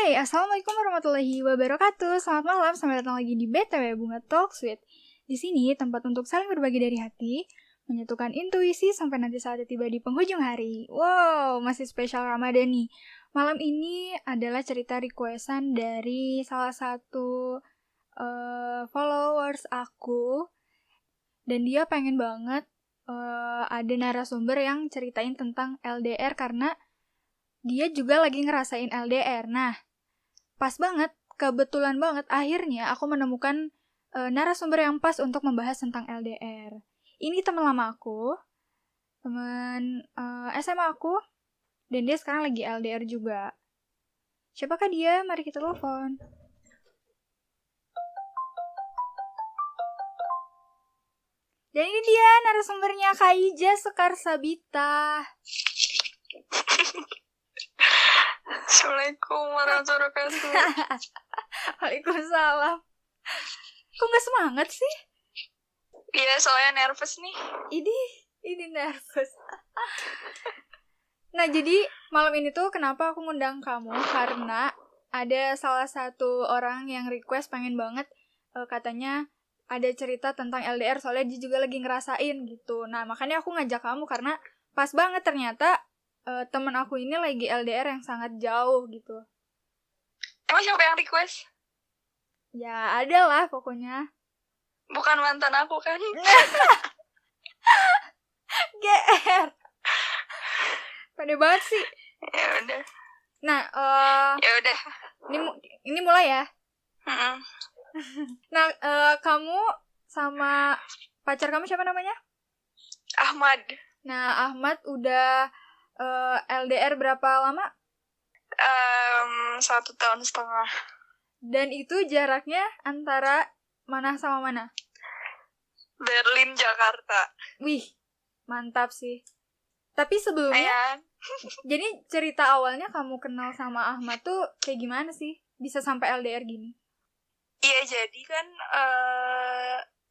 Hai, Assalamualaikum warahmatullahi wabarakatuh. Selamat malam, selamat datang lagi di BTW Bunga Talk Sweet. Di sini tempat untuk saling berbagi dari hati, menyatukan intuisi sampai nanti saatnya tiba di penghujung hari. Wow, masih spesial Ramadan nih. Malam ini adalah cerita requestan dari salah satu followers aku. Dan dia pengen banget ada narasumber yang ceritain tentang LDR karena dia juga lagi ngerasain LDR. Nah, pas banget, kebetulan banget, akhirnya aku menemukan narasumber yang pas untuk membahas tentang LDR. Ini teman lama aku, teman SMA aku, dan dia sekarang lagi LDR juga. Siapakah dia? Mari kita telepon. Dan ini dia narasumbernya, Kak Ija Sekar Sabita. Assalamualaikum warahmatullahi wabarakatuh. Waalaikumsalam. Kok gak semangat sih? Iya, soalnya nervous nih. Ini nervous. Nah, jadi malam ini tuh kenapa aku ngundang kamu? Karena ada salah satu orang yang request pengen banget katanya ada cerita tentang LDR, soalnya dia juga lagi ngerasain gitu. Nah, makanya aku ngajak kamu karena pas banget ternyata temen aku ini lagi LDR yang sangat jauh gitu. Emang siapa yang request? Ya, ada lah pokoknya. Bukan mantan aku kan? GR. Pede banget sih. Ya udah. Nah, Ya udah. Ini mulai ya. Mm-mm. Nah, kamu sama pacar kamu siapa namanya? Ahmad. Nah, Ahmad udah LDR berapa lama? 1 tahun setengah. Dan itu jaraknya antara mana sama mana? Berlin, Jakarta. Wih, mantap sih. Tapi sebelumnya, Ayan. jadi cerita awalnya kamu kenal sama Ahmad tuh kayak gimana sih? Bisa sampai LDR gini? Iya, jadi kan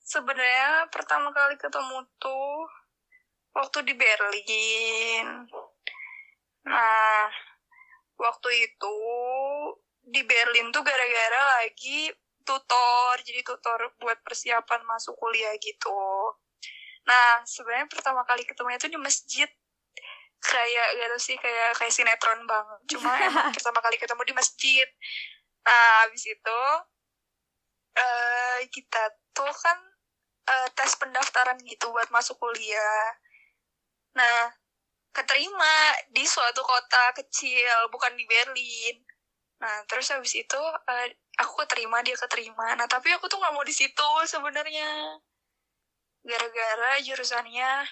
sebenarnya pertama kali ketemu tuh waktu di Berlin. Nah, waktu itu di Berlin tuh gara-gara lagi tutor, jadi tutor buat persiapan masuk kuliah gitu. Nah, sebenarnya pertama kali ketemunya tuh di masjid. Kayak gitu sih, kayak sinetron banget. Cuma emang pertama kali ketemu di masjid. Nah, habis itu kita tuh kan tes pendaftaran gitu buat masuk kuliah. Nah, keterima di suatu kota kecil, bukan di Berlin. Nah, terus habis itu aku keterima, dia keterima. Nah, tapi aku tuh nggak mau di situ sebenarnya, gara-gara jurusannya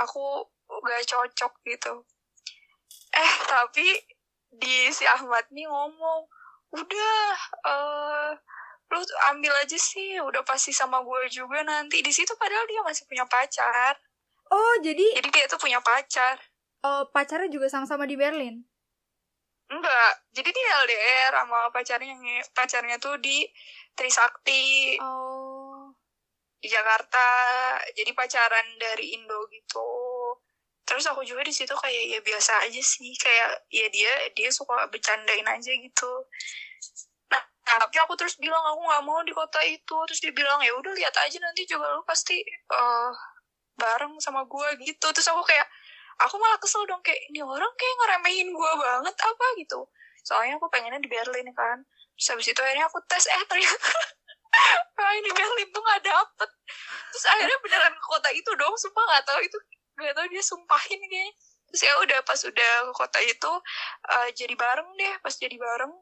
aku gak cocok gitu. Tapi di si Ahmad nih ngomong, udah lu ambil aja sih, udah pasti sama gue juga nanti. Di situ padahal dia masih punya pacar. Oh, jadi dia tuh punya pacar. Pacarnya juga sama-sama di Berlin? Enggak, jadi dia LDR sama pacarnya tuh di Trisakti. Oh. Di Jakarta. Jadi pacaran dari Indo gitu. Terus aku juga di situ kayak ya biasa aja sih, kayak ya dia suka bercandain aja gitu. Nah, tapi aku terus bilang aku nggak mau di kota itu. Terus dia bilang ya udah lihat aja nanti juga lu pasti bareng sama gue gitu. Terus aku malah kesel dong, kayak ini orang kayak ngeremehin gue banget apa gitu. Soalnya aku pengennya di Berlin kan. Terus habis itu akhirnya aku tes, ternyata di Berlin tuh nggak dapet. Terus akhirnya beneran ke kota itu dong, sumpah nggak tahu dia sumpahin kayaknya. Terus ya udah pas udah ke kota itu jadi bareng deh. Pas jadi bareng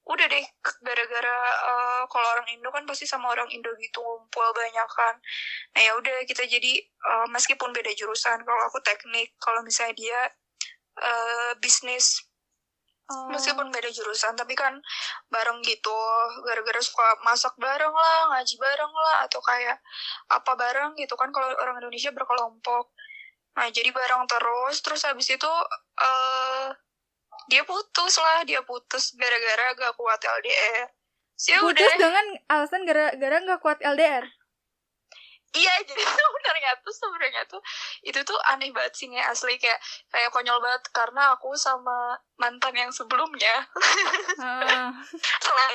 udah deh, gara-gara kalau orang Indo kan pasti sama orang Indo gitu ngumpul banyak kan. Nah ya udah kita jadi meskipun beda jurusan, kalau aku teknik, kalau misalnya dia bisnis. Meskipun beda jurusan, tapi kan bareng gitu, gara-gara suka masak bareng lah, ngaji bareng lah, atau kayak apa bareng gitu kan, kalau orang Indonesia berkelompok. Nah jadi bareng terus habis itu dia putus gara-gara gak kuat LDR. Putus dengan alasan gara-gara gak kuat LDR? Iya, jadi sebenarnya tuh itu tuh aneh banget sih, nggak asli, kayak konyol banget karena aku sama mantan yang sebelumnya setelah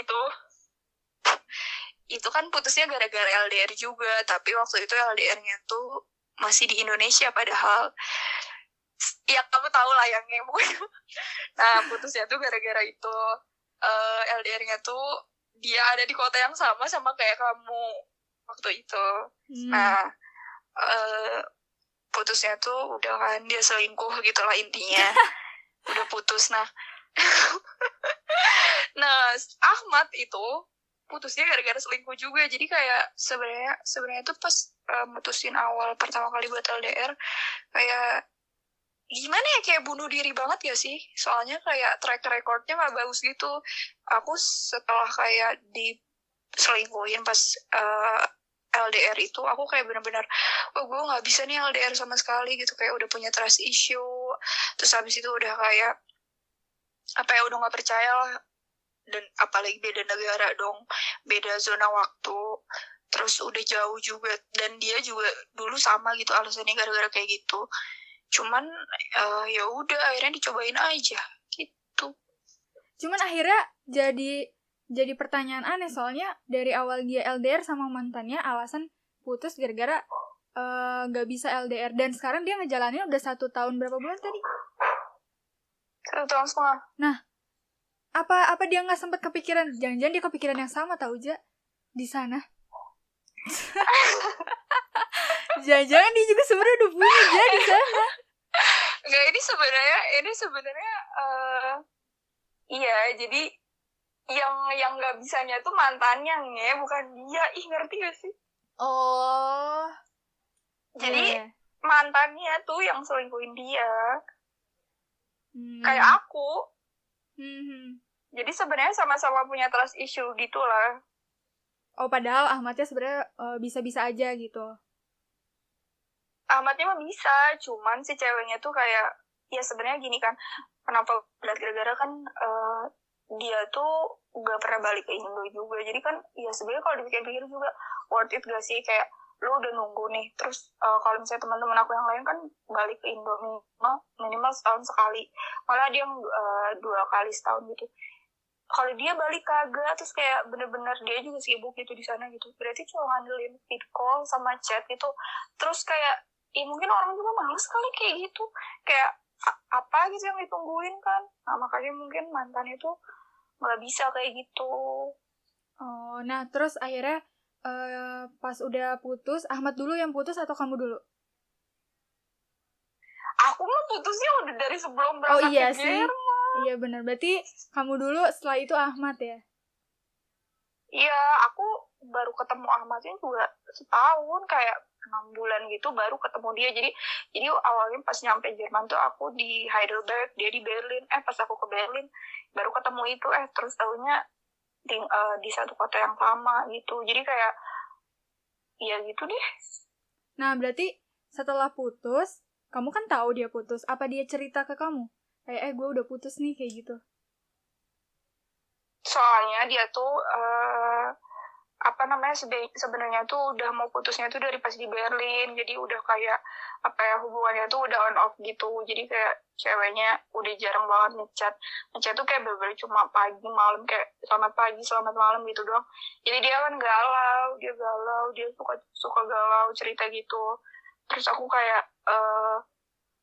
itu kan putusnya gara-gara LDR juga, tapi waktu itu LDR-nya tuh masih di Indonesia padahal ya kamu tahu lah yang pokoknya. Nah, putusnya tuh gara-gara itu LDR-nya tuh dia ada di kota yang sama kayak kamu waktu itu. Nah, putusnya tuh udah kan dia selingkuh gitulah intinya. Udah putus. Nah Ahmad itu putusnya gara-gara selingkuh juga. Jadi kayak sebenarnya tuh pas mutusin awal pertama kali buat LDR, kayak gimana ya, kayak bunuh diri banget ya sih. Soalnya kayak track recordnya gak bagus gitu. Aku setelah kayak diselingkuhin pas LDR itu, aku kayak benar-benar gue gak bisa nih LDR sama sekali gitu. Kayak udah punya trust issue, terus habis itu udah kayak udah gak percaya lah. Dan apalagi beda negara dong, beda zona waktu, terus udah jauh juga. Dan dia juga dulu sama gitu alasannya gara-gara kayak gitu. Cuman ya udah akhirnya dicobain aja gitu. Cuman akhirnya jadi pertanyaan aneh, soalnya dari awal dia LDR sama mantannya alasan putus gara-gara gak bisa LDR, dan sekarang dia ngejalanin udah 1 tahun berapa bulan tadi? 1 tahun setengah. Nah, apa dia nggak sempat kepikiran? Jangan-jangan dia kepikiran yang sama tahu Ja di sana. Jangan-jangan dia juga sebenarnya udah punya Ja di sana. Enggak, ini sebenarnya iya, jadi yang nggak bisanya tuh mantannya ya, bukan dia. Ih, ngerti gak sih? Oh, jadi mantannya tuh yang selingkuhin dia. Kayak aku. Jadi sebenarnya sama-sama punya trust issue gitulah. Oh, padahal Ahmadnya sebenarnya bisa-bisa aja gitu. Ahmadnya mah bisa, cuman si ceweknya tuh kayak, ya sebenarnya gini kan, kenapa berat gara-gara kan dia tuh gak pernah balik ke Indo juga. Jadi kan ya sebenarnya kalau dipikir-pikir juga worth it gak sih, kayak lu udah nunggu nih, terus kalau misalnya teman-teman aku yang lain kan balik ke Indo minimal setahun sekali, malah dia 2 kali setahun gitu. Kalau dia balik kagak, terus kayak bener-bener dia juga sibuk gitu di sana gitu. Berarti cuma ngandelin feed call sama chat gitu. Terus kayak, mungkin orang juga males kali kayak gitu. Kayak apa gitu yang ditungguin kan. Nah, makanya mungkin mantan itu gak bisa kayak gitu. Oh, nah terus akhirnya pas udah putus, Ahmad dulu yang putus atau kamu dulu? Aku mah putusnya udah dari sebelum berangkat ke Jerman. Sih. Iya benar, berarti kamu dulu, setelah itu Ahmad ya? Iya, aku baru ketemu Ahmadnya juga setahun, kayak 6 bulan gitu baru ketemu dia. Jadi awalnya pas nyampe Jerman tuh aku di Heidelberg, dia di Berlin. Pas aku ke Berlin baru ketemu itu, terus tahunya di satu kota yang sama gitu. Jadi kayak ya gitu deh. Nah, berarti setelah putus, kamu kan tahu dia putus. Apa dia cerita ke kamu? Kayak gue udah putus nih, kayak gitu. Soalnya dia tuh sebenarnya tuh udah mau putusnya tuh dari pas di Berlin. Jadi udah kayak hubungannya tuh udah on off gitu. Jadi kayak ceweknya udah jarang banget ngechat tuh kayak bener-bener cuma pagi malam, kayak selamat pagi selamat malam gitu doang. Jadi dia kan galau, dia suka galau, cerita gitu. Terus aku kayak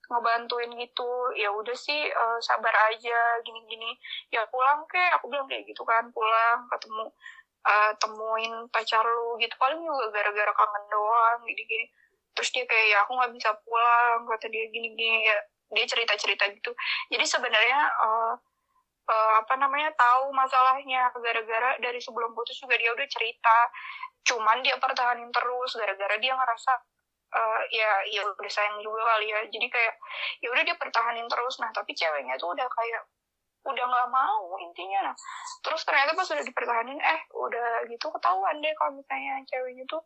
ngebantuin gitu, ya udah sih sabar aja gini-gini, ya pulang aku bilang kayak gitu kan, pulang ketemu temuin pacar lu gitu, paling juga gara-gara kangen doang gini-gini. Terus dia kayak, ya aku nggak bisa pulang, kata dia gini-gini, ya dia cerita-cerita gitu. Jadi sebenarnya tahu masalahnya gara-gara dari sebelum putus juga dia udah cerita, cuman dia pertahanin terus gara-gara dia ngerasa ya udah sayang juga kali ya. Jadi kayak ya udah dia pertahanin terus. Nah tapi ceweknya tuh udah kayak udah nggak mau intinya. Nah terus ternyata pas udah dipertahanin udah gitu ketahuan deh kalau misalnya ceweknya tuh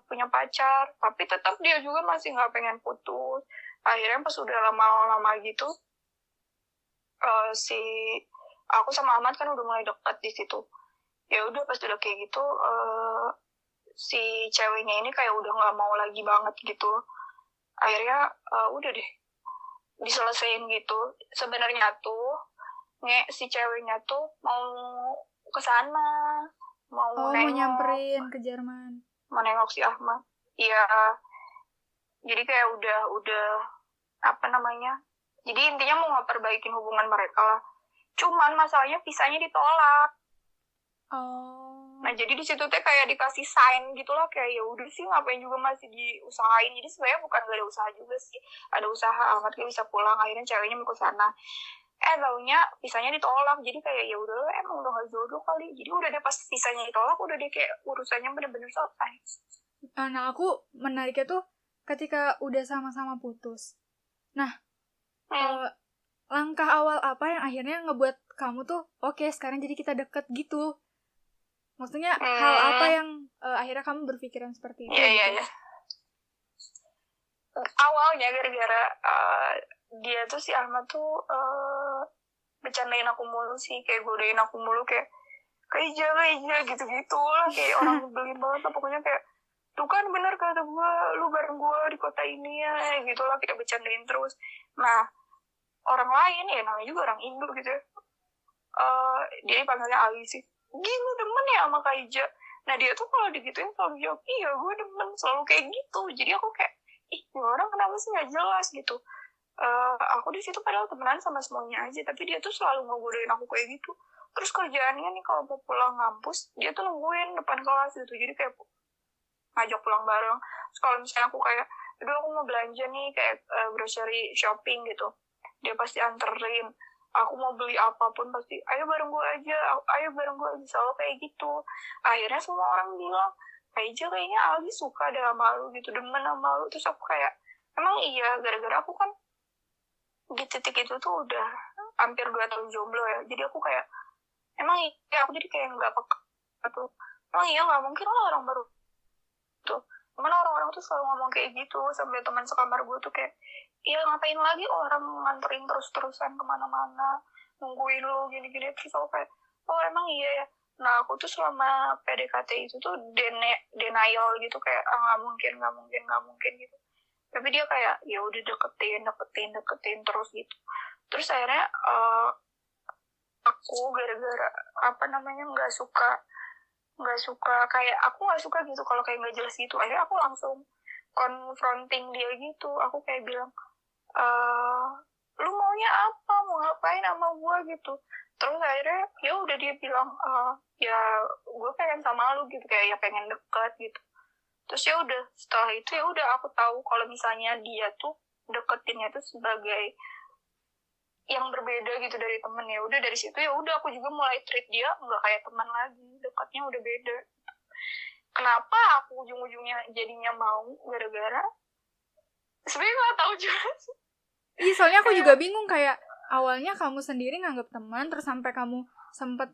punya pacar, tapi tetap dia juga masih nggak pengen putus. Akhirnya pas udah lama-lama gitu si aku sama Ahmad kan udah mulai dekat di situ. Ya udah pas udah kayak gitu si ceweknya ini kayak udah nggak mau lagi banget gitu. Akhirnya udah deh diselesain gitu. Sebenarnya tuh si ceweknya tuh mau ke sana, mau mau nengok, nyamperin ke Jerman. mau nengok si Ahmad. Iya, jadi kayak udah apa namanya? Jadi intinya mau ngeperbaikin hubungan mereka lah. Cuman masalahnya visanya ditolak. Nah jadi di situ teh kayak dikasih sign gitulah, kayak ya udah sih ngapain juga masih diusahain. Jadi sebenarnya bukan gak ada usaha juga sih, ada usaha. Ahmad kayak bisa pulang, akhirnya ceweknya mau ke sana. Taunya visanya ditolak. Jadi kayak ya udah emang udah gak jodoh kali. Jadi udah deh pas visanya ditolak udah deh kayak urusannya bener-bener selesai. Nah aku menariknya tuh ketika udah sama-sama putus. Nah langkah awal apa yang akhirnya ngebuat kamu tuh oke, sekarang jadi kita deket gitu? Maksudnya hal apa yang akhirnya kamu berpikiran seperti itu? Iya. Awalnya gara-gara dia tuh si Ahmad tuh bercandain aku mulu sih, kayak godain aku mulu, kayak Ija gitu-gitu lah, kayak orang nyebelin banget lah pokoknya. Kayak tuh kan bener kata gue, lu bareng gue di kota ini ya, gitu lah, kayak bercandain terus. Nah orang lain ya namanya juga orang Indo gitu ya, dia panggilnya Ali sih, lu demen ya sama Kak Ija. Nah dia tuh kalau digituin selalu jawab iya gue demen, selalu kayak gitu. Jadi aku kayak ini orang kenapa sih nggak jelas gitu. Aku di situ padahal temenan sama semuanya aja, tapi dia tuh selalu ngegodain aku kayak gitu. Terus kerjaannya nih kalau mau pulang ngampus dia tuh nungguin depan kelas gitu, jadi kayak ngajak pulang bareng. Terus kalau misalnya aku kayak aduh aku mau belanja nih kayak grocery shopping gitu, dia pasti anterin. Aku mau beli apapun pasti ayo bareng gue aja, selalu kayak gitu. Akhirnya semua orang bilang aja kayaknya Aldi suka deh sama lu gitu, demen sama lu. Terus aku kayak emang iya, gara-gara aku kan di titik itu tuh udah hampir 2 tahun jomblo ya. Jadi aku kayak emang iya, aku jadi kayak nggak peka tuh. Emang iya nggak mungkin lah orang baru tuh. Cuman orang-orang tuh selalu ngomong kayak gitu. Sampai teman sekamar gue tuh kayak iya ngapain lagi orang nganterin terus-terusan kemana-mana, nungguin lu gini-gini. Terus aku kayak oh emang iya ya. Nah aku tuh selama PDKT itu tuh denial gitu, kayak nggak mungkin gitu. Tapi dia kayak ya udah deketin terus gitu. Terus akhirnya aku gara-gara apa namanya nggak suka kayak aku nggak suka gitu kalau kayak nggak jelas gitu. Akhirnya aku langsung confronting dia gitu. Aku kayak bilang lu maunya apa, mau ngapain sama gue gitu. Terus akhirnya ya udah dia bilang ya gue pengen sama lu gitu, kayak ya pengen dekat gitu. Terus ya udah setelah itu ya udah aku tahu kalau misalnya dia tuh deketinnya tuh sebagai yang berbeda gitu dari temen. Ya udah dari situ ya udah aku juga mulai treat dia nggak kayak teman lagi, dekatnya udah beda. Kenapa aku ujung-ujungnya jadinya mau, gara-gara sebenarnya nggak tahu juga. Iya soalnya aku juga bingung, kayak awalnya kamu sendiri nganggap teman, terus sampai kamu sempet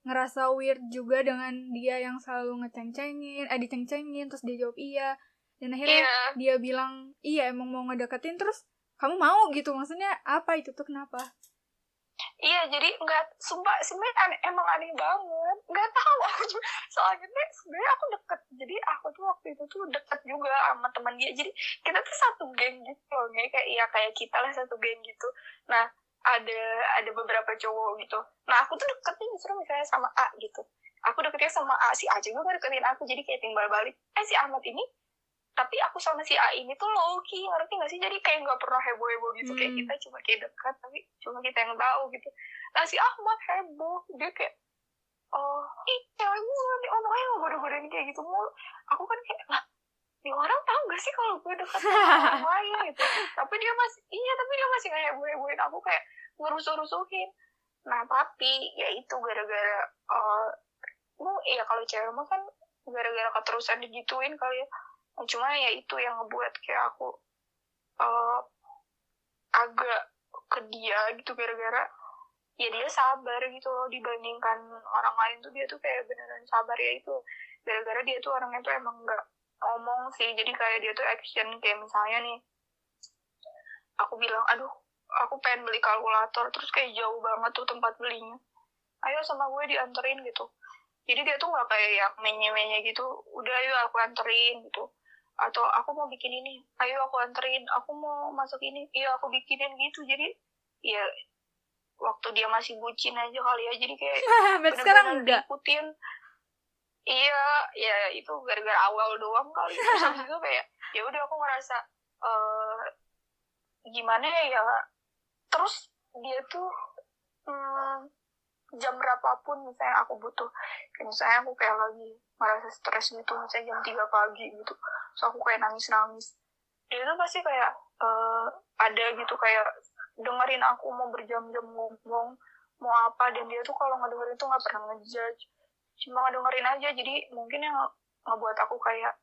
ngerasa weird juga dengan dia yang selalu diceng-cengin, terus dia jawab iya, dan akhirnya dia bilang iya emang mau ngedeketin, terus kamu mau gitu. Maksudnya apa itu tuh, kenapa? Iya, jadi nggak, sumpah sebenarnya emang aneh banget, nggak tahu aku juga. Soalnya sebenarnya aku deket, jadi aku tuh waktu itu tuh deket juga sama teman dia. Jadi kita tuh satu geng gitu loh, kayak kita lah satu geng gitu. Nah ada beberapa cowok gitu. Nah aku tuh deketnya justru misalnya sama A gitu. Aku deketnya sama A, si A juga deketin aku, jadi kayak timbal balik. Si Ahmad ini, tapi aku sama si A ini tuh low-key, ngerti gak sih? Jadi kayak gak pernah heboh-heboh gitu. Kayak kita cuma kayak dekat, tapi cuma kita yang tahu gitu. Nah si Ahmad heboh, dia kayak cewek gue nih omongnya ngegoda-godain kayak gitu mulu. Aku kan kayak lah, nih orang tahu gak sih kalau gue dekat sama orang lain gitu. Tapi dia masih gak heboh-hebohin aku, kayak ngerusuh-rusuhin. Nah tapi ya itu gara-gara ya kalau cewek mah kan gara-gara keterusan digituin kali ya. Cuma ya itu yang ngebuat kayak aku agak ke dia gitu, gara-gara ya dia sabar gitu loh dibandingkan orang lain tuh. Dia tuh kayak beneran sabar, ya itu gara-gara dia tuh orangnya tuh emang nggak ngomong sih. Jadi kayak dia tuh action, kayak misalnya nih aku bilang aduh aku pengen beli kalkulator, terus kayak jauh banget tuh tempat belinya, ayo sama gue dianterin gitu. Jadi dia tuh nggak kayak yang menye-menye gitu, udah ayo aku anterin gitu, atau aku mau bikin ini, ayo aku anterin, aku mau masak ini, iya aku bikinin gitu. Jadi ya waktu dia masih bucin aja kali ya, jadi kayak sekarang enggak diikutin. Iya, ya itu gara-gara awal doang kali. Terus habis itu kayak ya udah aku ngerasa gimana ya, terus dia tuh jam berapapun misalnya aku butuh, misalnya aku kayak lagi merasa stres gitu, misalnya jam 3 pagi gitu, so aku kayak nangis-nangis, dia tuh pasti kayak ada gitu, kayak dengerin aku mau berjam-jam ngomong mau apa, dan dia tuh kalau ngedengerin tuh nggak pernah ngejudge, cuma ngedengerin aja. Jadi mungkin yang ngebuat aku kayak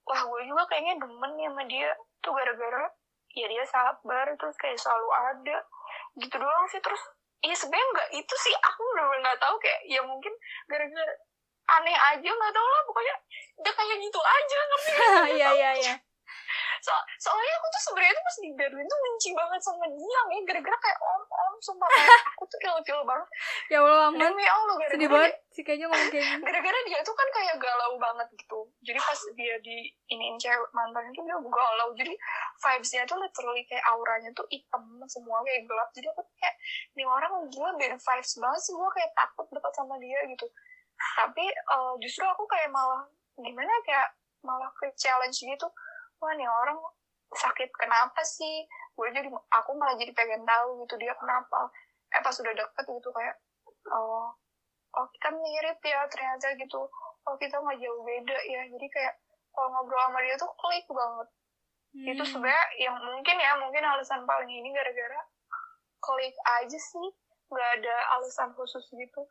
wah gue juga kayaknya demen nih sama dia tuh gara-gara ya dia sabar, terus kayak selalu ada gitu doang sih. Terus ya sebenarnya nggak itu sih, aku bener-bener nggak tahu, kayak ya mungkin gara-gara aneh aja, nggak tahu lah, pokoknya dia kayak gitu aja, ngerti nggak? Iya. Soalnya aku tuh sebenarnya tuh pas di Berlin tuh benci banget sama dia nih, gara-gara kayak om sumpah, kayak aku tuh ilfil banget. Ya Allah, amat demi Allah, sedih banget sih kayaknya ngomong kayak gini. Gara-gara dia tuh kan kayak galau banget gitu, jadi pas dia di iniin cewek mantan itu dia galau, jadi vibes-nya tuh literally kayak auranya tuh hitam semua, kayak gelap. Jadi aku tuh kayak ini orang gila, bad vibes banget sih, gue kayak takut dekat sama dia gitu. Tapi justru aku kayak malah gimana, kayak malah ke challenge gitu, wah nih orang sakit kenapa sih, aku malah jadi pengen tahu gitu dia kenapa. Pas udah deket gitu kayak oh kita mirip ya ternyata gitu, kita nggak jauh beda ya. Jadi kayak kalau ngobrol sama dia tuh klik banget. Itu sebenarnya yang mungkin alasan paling ini gara-gara klik aja sih, nggak ada alasan khusus gitu.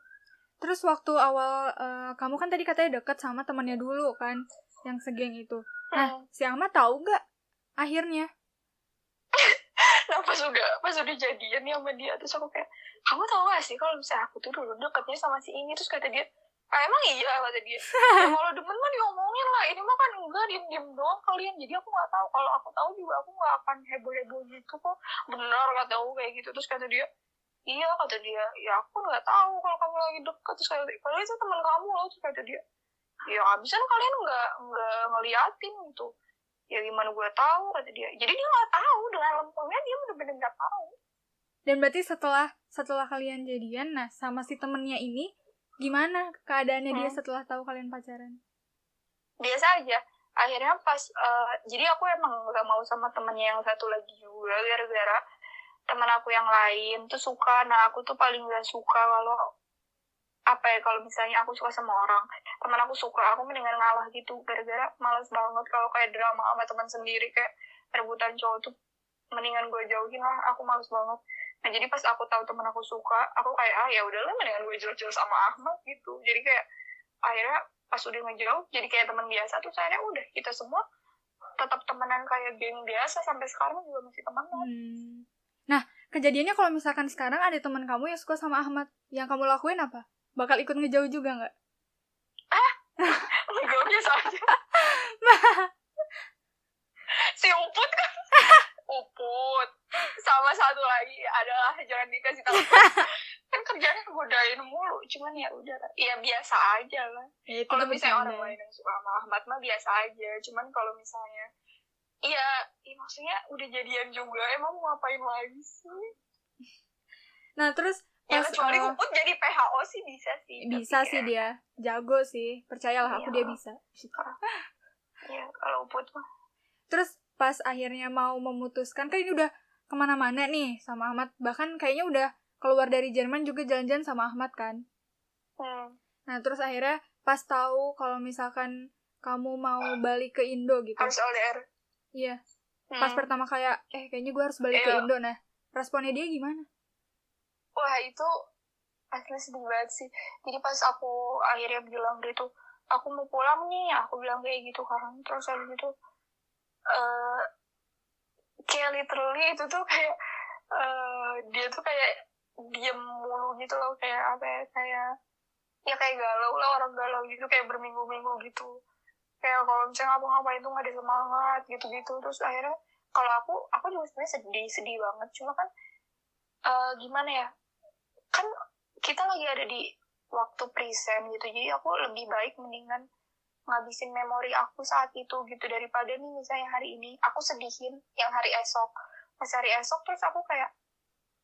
Terus waktu awal kamu kan tadi katanya deket sama temannya dulu kan, yang segeng itu. Nah, si Ahmad tahu nggak akhirnya? Nah pas udah jadian nih sama dia, terus aku kayak, kamu tahu gak sih kalau misalnya aku tuh dulu deketnya sama si ini? Terus kata dia, emang iya, kata dia. Ya kalau demen mah diomongin lah, ini mah kan enggak, diem doang kalian. Jadi aku nggak tahu, kalau aku tahu juga aku nggak akan heboh gitu kok. Bener kata aku kayak gitu. Terus kata dia, iya, kata dia, ya aku nggak tahu kalau kamu lagi deket. Terus kata dia, kalau itu teman kamu loh. Terus kata dia, ya abis kan kalian nggak ngeliatin gitu. Ya gimana gue tahu, kata dia. Jadi dia nggak tahu, dengan lempengnya dia bener-bener nggak tahu. Dan berarti setelah kalian jadian, nah sama si temennya ini gimana keadaannya dia setelah tahu kalian pacaran? Biasa aja. Akhirnya pas jadi aku emang nggak mau sama temennya yang satu lagi juga, gara-gara teman aku yang lain tuh suka. Nah aku tuh paling nggak suka kalau misalnya aku suka sama orang, teman aku suka, aku mendingan ngalah gitu, gara-gara males banget kalau kayak drama sama teman sendiri, kayak rebutan cowok tuh mendingan gue jauhin lah, aku males banget. Nah jadi pas aku tahu teman aku suka, aku kayak ya udahlah, mendingan gue jauh-jauh sama Ahmad gitu. Jadi kayak akhirnya pas udah ngejauh jadi kayak teman biasa, tuh akhirnya udah kita semua tetap temenan kayak geng biasa, sampai sekarang juga masih temenan. Nah kejadiannya kalau misalkan sekarang ada teman kamu yang suka sama Ahmad, yang kamu lakuin apa? Bakal ikut ngejauh juga nggak? Gue biasa aja. Si Uput kan. Uput. Sama satu lagi adalah jangan dikasih tahu. Kan kerjanya godain mulu. Cuman ya udah. Ya biasa aja lah. Kalau misalnya orang lain yang suka sama Ahmad mah biasa aja. Cuman kalau misalnya maksudnya udah jadian juga, emang mau ngapain lagi sih? Nah terus ya kecuali Uput jadi PHO sih bisa sih. Bisa sih dia, jago sih, percayalah aku dia bisa. Iya kalau Uput mah. Terus pas akhirnya mau memutuskan, kan ini udah kemana-mana nih sama Ahmad, bahkan kayaknya udah keluar dari Jerman juga jalan-jalan sama Ahmad kan. Nah terus akhirnya pas tahu kalau misalkan kamu mau balik ke Indo gitu. Harus LDR. Iya. Pas pertama kayak kayaknya gue harus balik ke Indo. Nah responnya dia gimana? Wah itu asli sedih banget sih. Jadi pas aku akhirnya bilang gitu, aku mau pulang nih, aku bilang kayak gitu kan. Terus habis itu kayak literally itu tuh kayak dia tuh kayak diem mulu gitu loh, kayak apa ya, kayak galau lah, orang galau gitu, kayak berminggu-minggu gitu. Kayak kalau misalnya ngapa-ngapain tuh gak ada semangat gitu-gitu. Terus akhirnya kalau aku juga sebenarnya sedih banget. Cuma kan gimana ya, kan kita lagi ada di waktu present gitu. Jadi aku lebih baik mendingan ngabisin memori aku saat itu gitu, daripada nih misalnya hari ini aku sedihin yang hari esok, pas hari esok terus aku kayak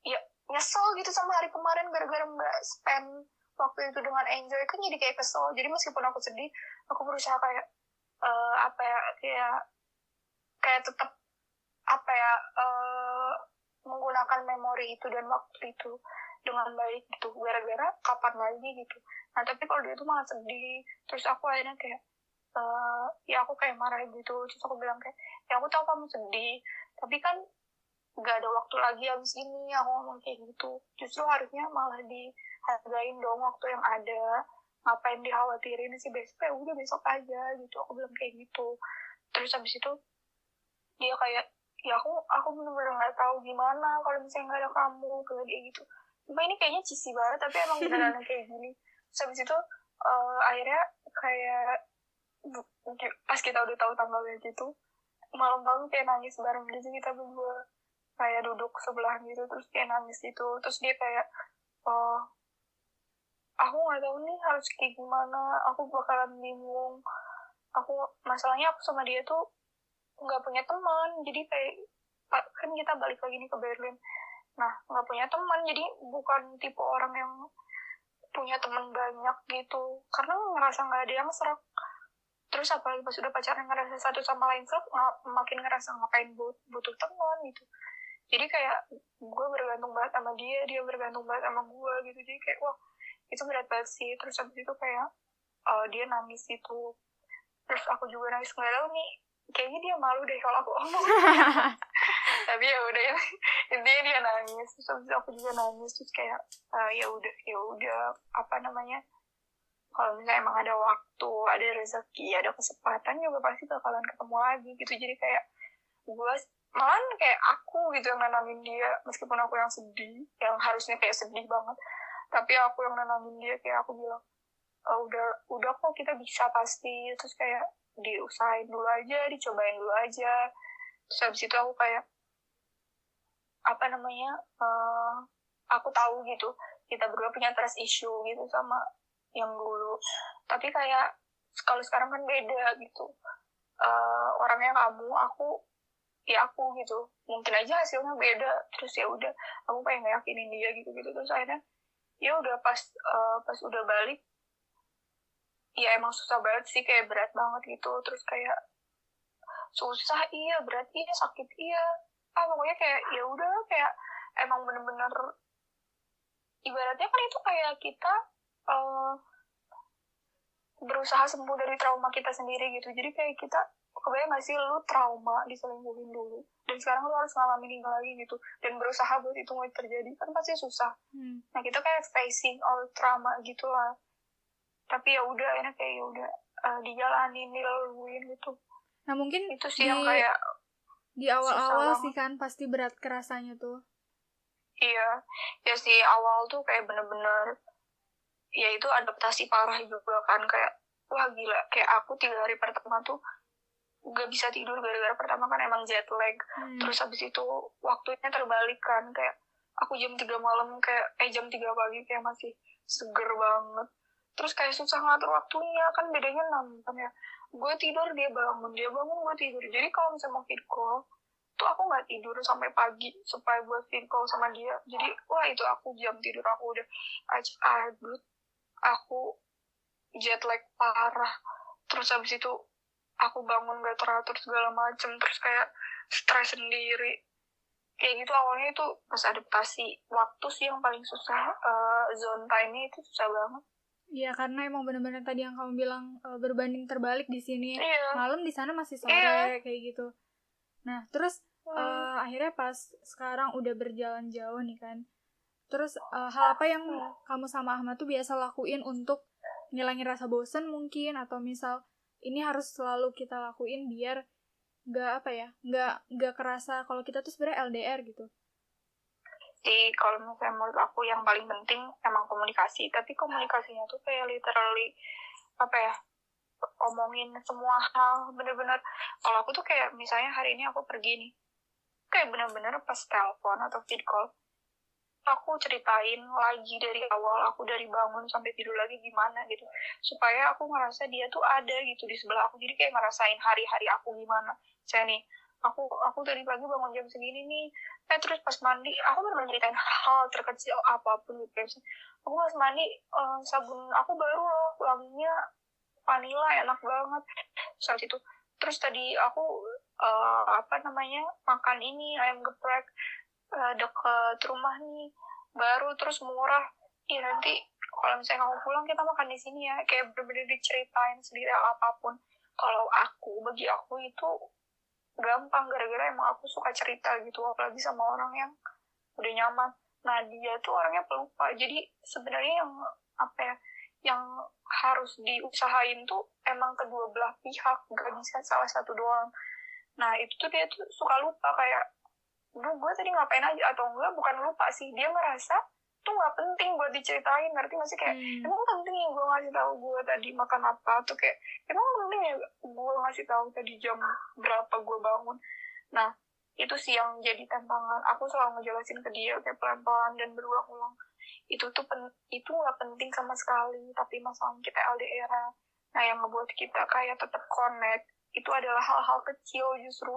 ya nyesel gitu sama hari kemarin gara-gara nggak spend waktu itu dengan enjoy, kan jadi kayak kesel. Jadi meskipun aku sedih, aku berusaha kayak apa ya, kayak tetap apa ya, menggunakan memori itu dan waktu itu dengan baik gitu, gara-gara kapan lagi gitu. Nah tapi kalau dia tuh malah sedih, terus aku akhirnya kayak ya aku kayak marah gitu. Terus aku bilang kayak, ya aku tahu kamu sedih, tapi kan gak ada waktu lagi abis ini. Aku ngomong kayak gitu, justru harusnya malah dihargain dong waktu yang ada, ngapain dikhawatirin sih besok, ya udah besok aja gitu. Aku bilang kayak gitu. Terus abis itu dia kayak, ya aku bener-bener nggak tahu gimana kalau misalnya nggak ada kamu, kayak dia gitu. Cuma ini kayaknya cheesy banget, tapi emang beneran kayak gini. Terus abis itu akhirnya kayak pas kita udah tahu tanggalnya gitu, malam-malam kayak nangis bareng gitu kita berdua, kayak duduk sebelah gitu, terus dia nangis gitu. Terus dia kayak, oh aku nggak tahu nih harus kayak gimana, aku bakalan bingung. Masalahnya aku sama dia tuh nggak punya teman, jadi kayak kan kita balik lagi nih ke Berlin. Nah nggak punya teman, jadi bukan tipe orang yang punya teman banyak gitu, karena ngerasa nggak ada yang serak. Terus apalagi pas udah pacaran ngerasa satu sama lain serak, makin ngerasa ngapain butuh teman gitu. Jadi kayak gue bergantung banget sama dia, dia bergantung banget sama gue gitu. Jadi kayak wah itu berat banget sih. Terus habis itu kayak dia nangis itu, terus aku juga nangis. Nggak tahu nih, kayaknya dia malu deh kalau aku ngomong. Tapi ya udah ya, intinya dia nangis. Terus habis itu aku juga nangis. Terus kayak ya udah apa namanya, kalau misalnya emang ada waktu, ada rezeki, ada kesempatan juga pasti bakalan ketemu lagi gitu. Jadi kayak gue malah kayak aku gitu yang nenangin dia, meskipun aku yang sedih, yang harusnya kayak sedih banget, tapi aku yang nenangin dia. Kayak aku bilang, udah kok kita bisa pasti. Terus kayak diusahain dulu aja, dicobain dulu aja. Terus habis itu aku kayak apa namanya, aku tahu gitu kita berdua punya trust issue gitu sama yang dulu, tapi kayak kalau sekarang kan beda gitu. Orangnya kamu, aku gitu, mungkin aja hasilnya beda. Terus ya udah aku pengen yakinin dia gitu. Terus akhirnya ya udah pas udah balik, ya emang susah banget sih, kayak berat banget gitu. Terus kayak susah iya, berat iya, sakit iya, pokoknya kayak ya udah, kayak emang bener-bener ibaratnya kan itu kayak kita berusaha sembuh dari trauma kita sendiri gitu. Jadi kayak kita, kebayang gak sih lu trauma diselingkuhin dulu, dan sekarang lu harus ngalamin ini lagi gitu, dan berusaha buat itu nggak terjadi, kan pasti susah. Nah kita kayak facing all trauma gitu lah. Tapi ya udah, enak kayak ya udah dijalanin, dilaluin gitu. Nah mungkin itu sih yang kayak di awal-awal sih kan pasti berat kerasanya tuh. Iya, ya sih awal tuh kayak bener-bener ya itu adaptasi parah juga kan. Kayak wah gila, kayak aku 3 hari pertama tuh gak bisa tidur gara-gara pertama kan emang jet lag. Terus habis itu waktunya terbalik kan, kayak aku jam 3 malam kayak jam 3 pagi kayak masih seger banget. Terus kayak susah ngatur waktunya, kan bedanya 6 kan ya. Gue tidur, dia bangun, gue tidur. Jadi kalau misalnya mau feed call tuh aku nggak tidur sampai pagi supaya buat feed call sama dia. Jadi wah itu aku jam tidur aku udah ajut, aku jet lag parah. Terus habis itu aku bangun gak teratur segala macem, terus kayak stres sendiri kayak gitu. Awalnya itu pas adaptasi waktu sih yang paling susah. Zone time-nya itu susah banget. Iya, karena emang benar-benar tadi yang kamu bilang berbanding terbalik di sini. Iya. Malam di sana masih sore kayak gitu. Nah, terus akhirnya pas sekarang udah berjalan jauh nih kan. Terus hal apa yang kamu sama Ahmad tuh biasa lakuin untuk ngilangin rasa bosen mungkin, atau misal ini harus selalu kita lakuin biar nggak kerasa kalau kita tuh sebenarnya LDR gitu. Jadi kalau misalnya menurut aku yang paling penting emang komunikasi, tapi komunikasinya tuh kayak literally omongin semua hal, bener-bener. Kalau aku tuh kayak misalnya hari ini aku pergi nih, kayak bener-bener pas telepon atau feed call aku ceritain lagi dari awal, aku dari bangun sampai tidur lagi gimana gitu, supaya aku ngerasa dia tuh ada gitu di sebelah aku, jadi kayak ngerasain hari-hari aku gimana. Saya nih, aku tadi pagi bangun jam segini nih, terus pas mandi aku benar-benar ceritain hal terkecil apapun gitu. Aku pas mandi, sabun aku baru loh, wanginya vanilla enak banget saat itu. Terus tadi aku makan ini ayam geprek deket rumah nih, baru terus murah. Iya, nanti kalau misalnya kamu pulang kita makan di sini ya, kayak bener-bener diceritain sendiri apapun. Kalau bagi aku itu gampang, gara-gara emang aku suka cerita gitu, apalagi sama orang yang udah nyaman. Nah, dia tuh orangnya pelupa, jadi sebenarnya yang harus diusahain tuh emang kedua belah pihak, gak bisa salah satu doang. Nah, itu tuh dia tuh suka lupa, kayak gue tadi ngapain aja, atau enggak bukan lupa sih, dia ngerasa tuh nggak penting buat diceritain, ngerti nggak sih, kayak emang penting ya gue ngasih tahu gue tadi makan apa, tuh kayak emang penting ya gue ngasih tahu tadi jam berapa gue bangun. Nah, itu sih yang jadi tantangan, aku selalu ngejelasin ke dia kayak pelan-pelan dan berulang-ulang, itu nggak penting sama sekali, tapi masalah kita LDR. Nah, yang ngebuat kita kayak tetap connect itu adalah hal-hal kecil justru.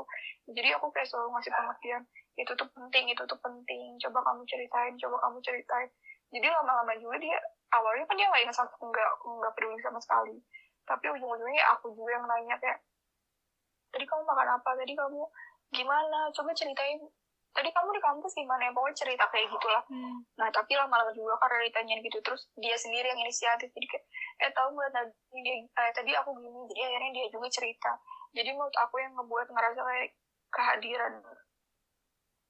Jadi aku kayak selalu ngasih pengertian, itu tuh penting, coba kamu ceritain. Jadi lama-lama juga dia, awalnya kan dia nggak peduli sama sekali, tapi ujung-ujungnya aku juga yang nanya kayak, tadi kamu makan apa, tadi kamu gimana, coba ceritain, tadi kamu di kampus gimana ya, pokoknya cerita kayak gitulah. Nah, tapi lama-lama juga karena ditanyain gitu, terus dia sendiri yang inisiatif, jadi kayak tahu nggak tadi aku gini, jadi akhirnya dia juga cerita. Jadi menurut aku yang ngebuat ngerasa kayak kehadiran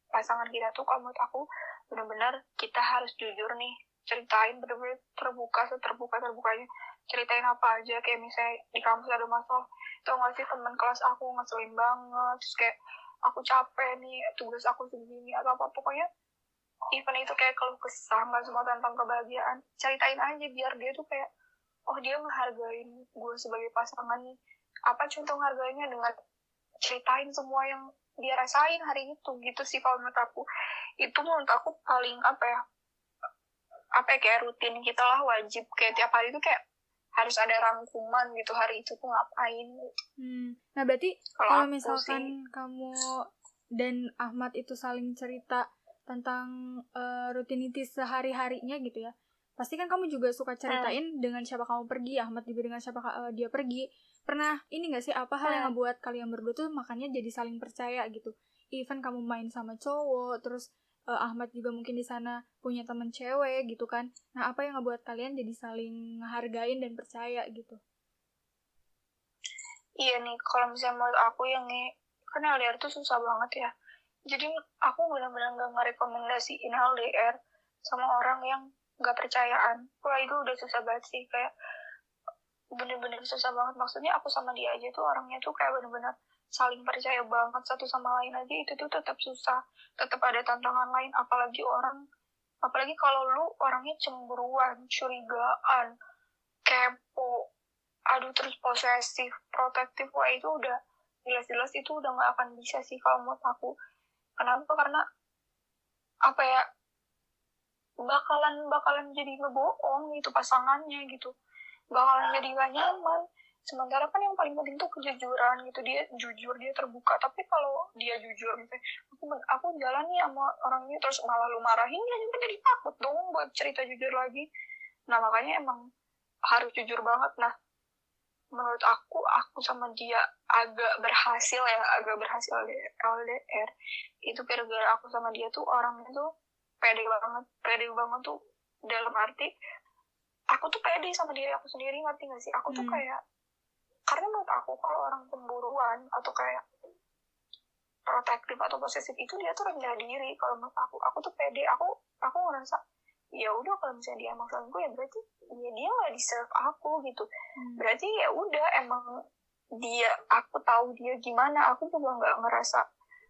pasangan kita tuh, kalau menurut aku benar-benar kita harus jujur nih, ceritain benar-benar seterbuka-terbukanya, ceritain apa aja. Kayak misalnya di kampus ada masalah, tau gak sih, teman kelas aku ngeselin banget, terus kayak aku capek nih, tugas aku segini atau apa, pokoknya even itu kayak keluh kesah, nggak semua tentang kebahagiaan, ceritain aja biar dia tuh kayak, oh dia ngehargain gue sebagai pasangan nih. Apa contoh ngehargainnya? Dengan ceritain semua yang dia rasain hari itu gitu sih. Kalau menurut aku itu, menurut aku paling kayak rutin kita lah, wajib kayak tiap hari itu kayak harus ada rangkuman gitu, hari itu tuh ngapain. Nah, berarti kalau misalkan kamu dan Ahmad itu saling cerita tentang rutinitas sehari-harinya gitu ya, pasti kan kamu juga suka ceritain dengan siapa kamu pergi, Ahmad juga dengan siapa dia pergi. Pernah ini gak sih, apa hal yang ngebuat kalian berdua tuh makanya jadi saling percaya gitu? Even kamu main sama cowok, terus Ahmad juga mungkin di sana punya teman cewek gitu kan. Nah, apa yang ngebuat kalian jadi saling ngehargain dan percaya gitu? Iya nih, kalau misalnya menurut aku yang kan LDR tuh susah banget ya. Jadi aku benar-benar gak ngerekomendasiin LDR sama orang yang gak percayaan. Wah, itu udah susah banget sih, kayak bener-bener susah banget. Maksudnya aku sama dia aja tuh orangnya tuh kayak bener-bener saling percaya banget satu sama lain aja, itu tuh tetap susah, tetap ada tantangan lain. Apalagi kalau lu orangnya cemburuan, curigaan, kepo, terus posesif, protektif, wah itu udah jelas-jelas itu udah gak akan bisa sih kalau menurut aku. Kenapa? Karena bakalan jadi ngebohong gitu pasangannya gitu, bakalan jadi gak nyaman. Sementara kan yang paling penting tuh kejujuran gitu, dia jujur, dia terbuka. Tapi kalau dia jujur misalnya, aku jalan nih sama orang ini terus malah lu marahin, dia juga jadi takut dong buat cerita jujur lagi. Nah, makanya emang harus jujur banget. Nah, menurut aku sama dia agak berhasil LDR itu gara-gara aku sama dia tuh orangnya tuh pede banget tuh, dalam arti aku tuh pede sama diri aku sendiri, ngerti gak sih? Aku tuh kayak, karena menurut aku kalau orang cemburuan atau kayak protektif atau posesif itu dia tuh rendah diri. Kalau menurut aku tuh pede, aku ngerasa ya udah, kalau misalnya dia emang selingkuh ya berarti ya dia nggak deserve aku gitu. Berarti ya udah, emang aku tahu dia gimana, aku juga nggak ngerasa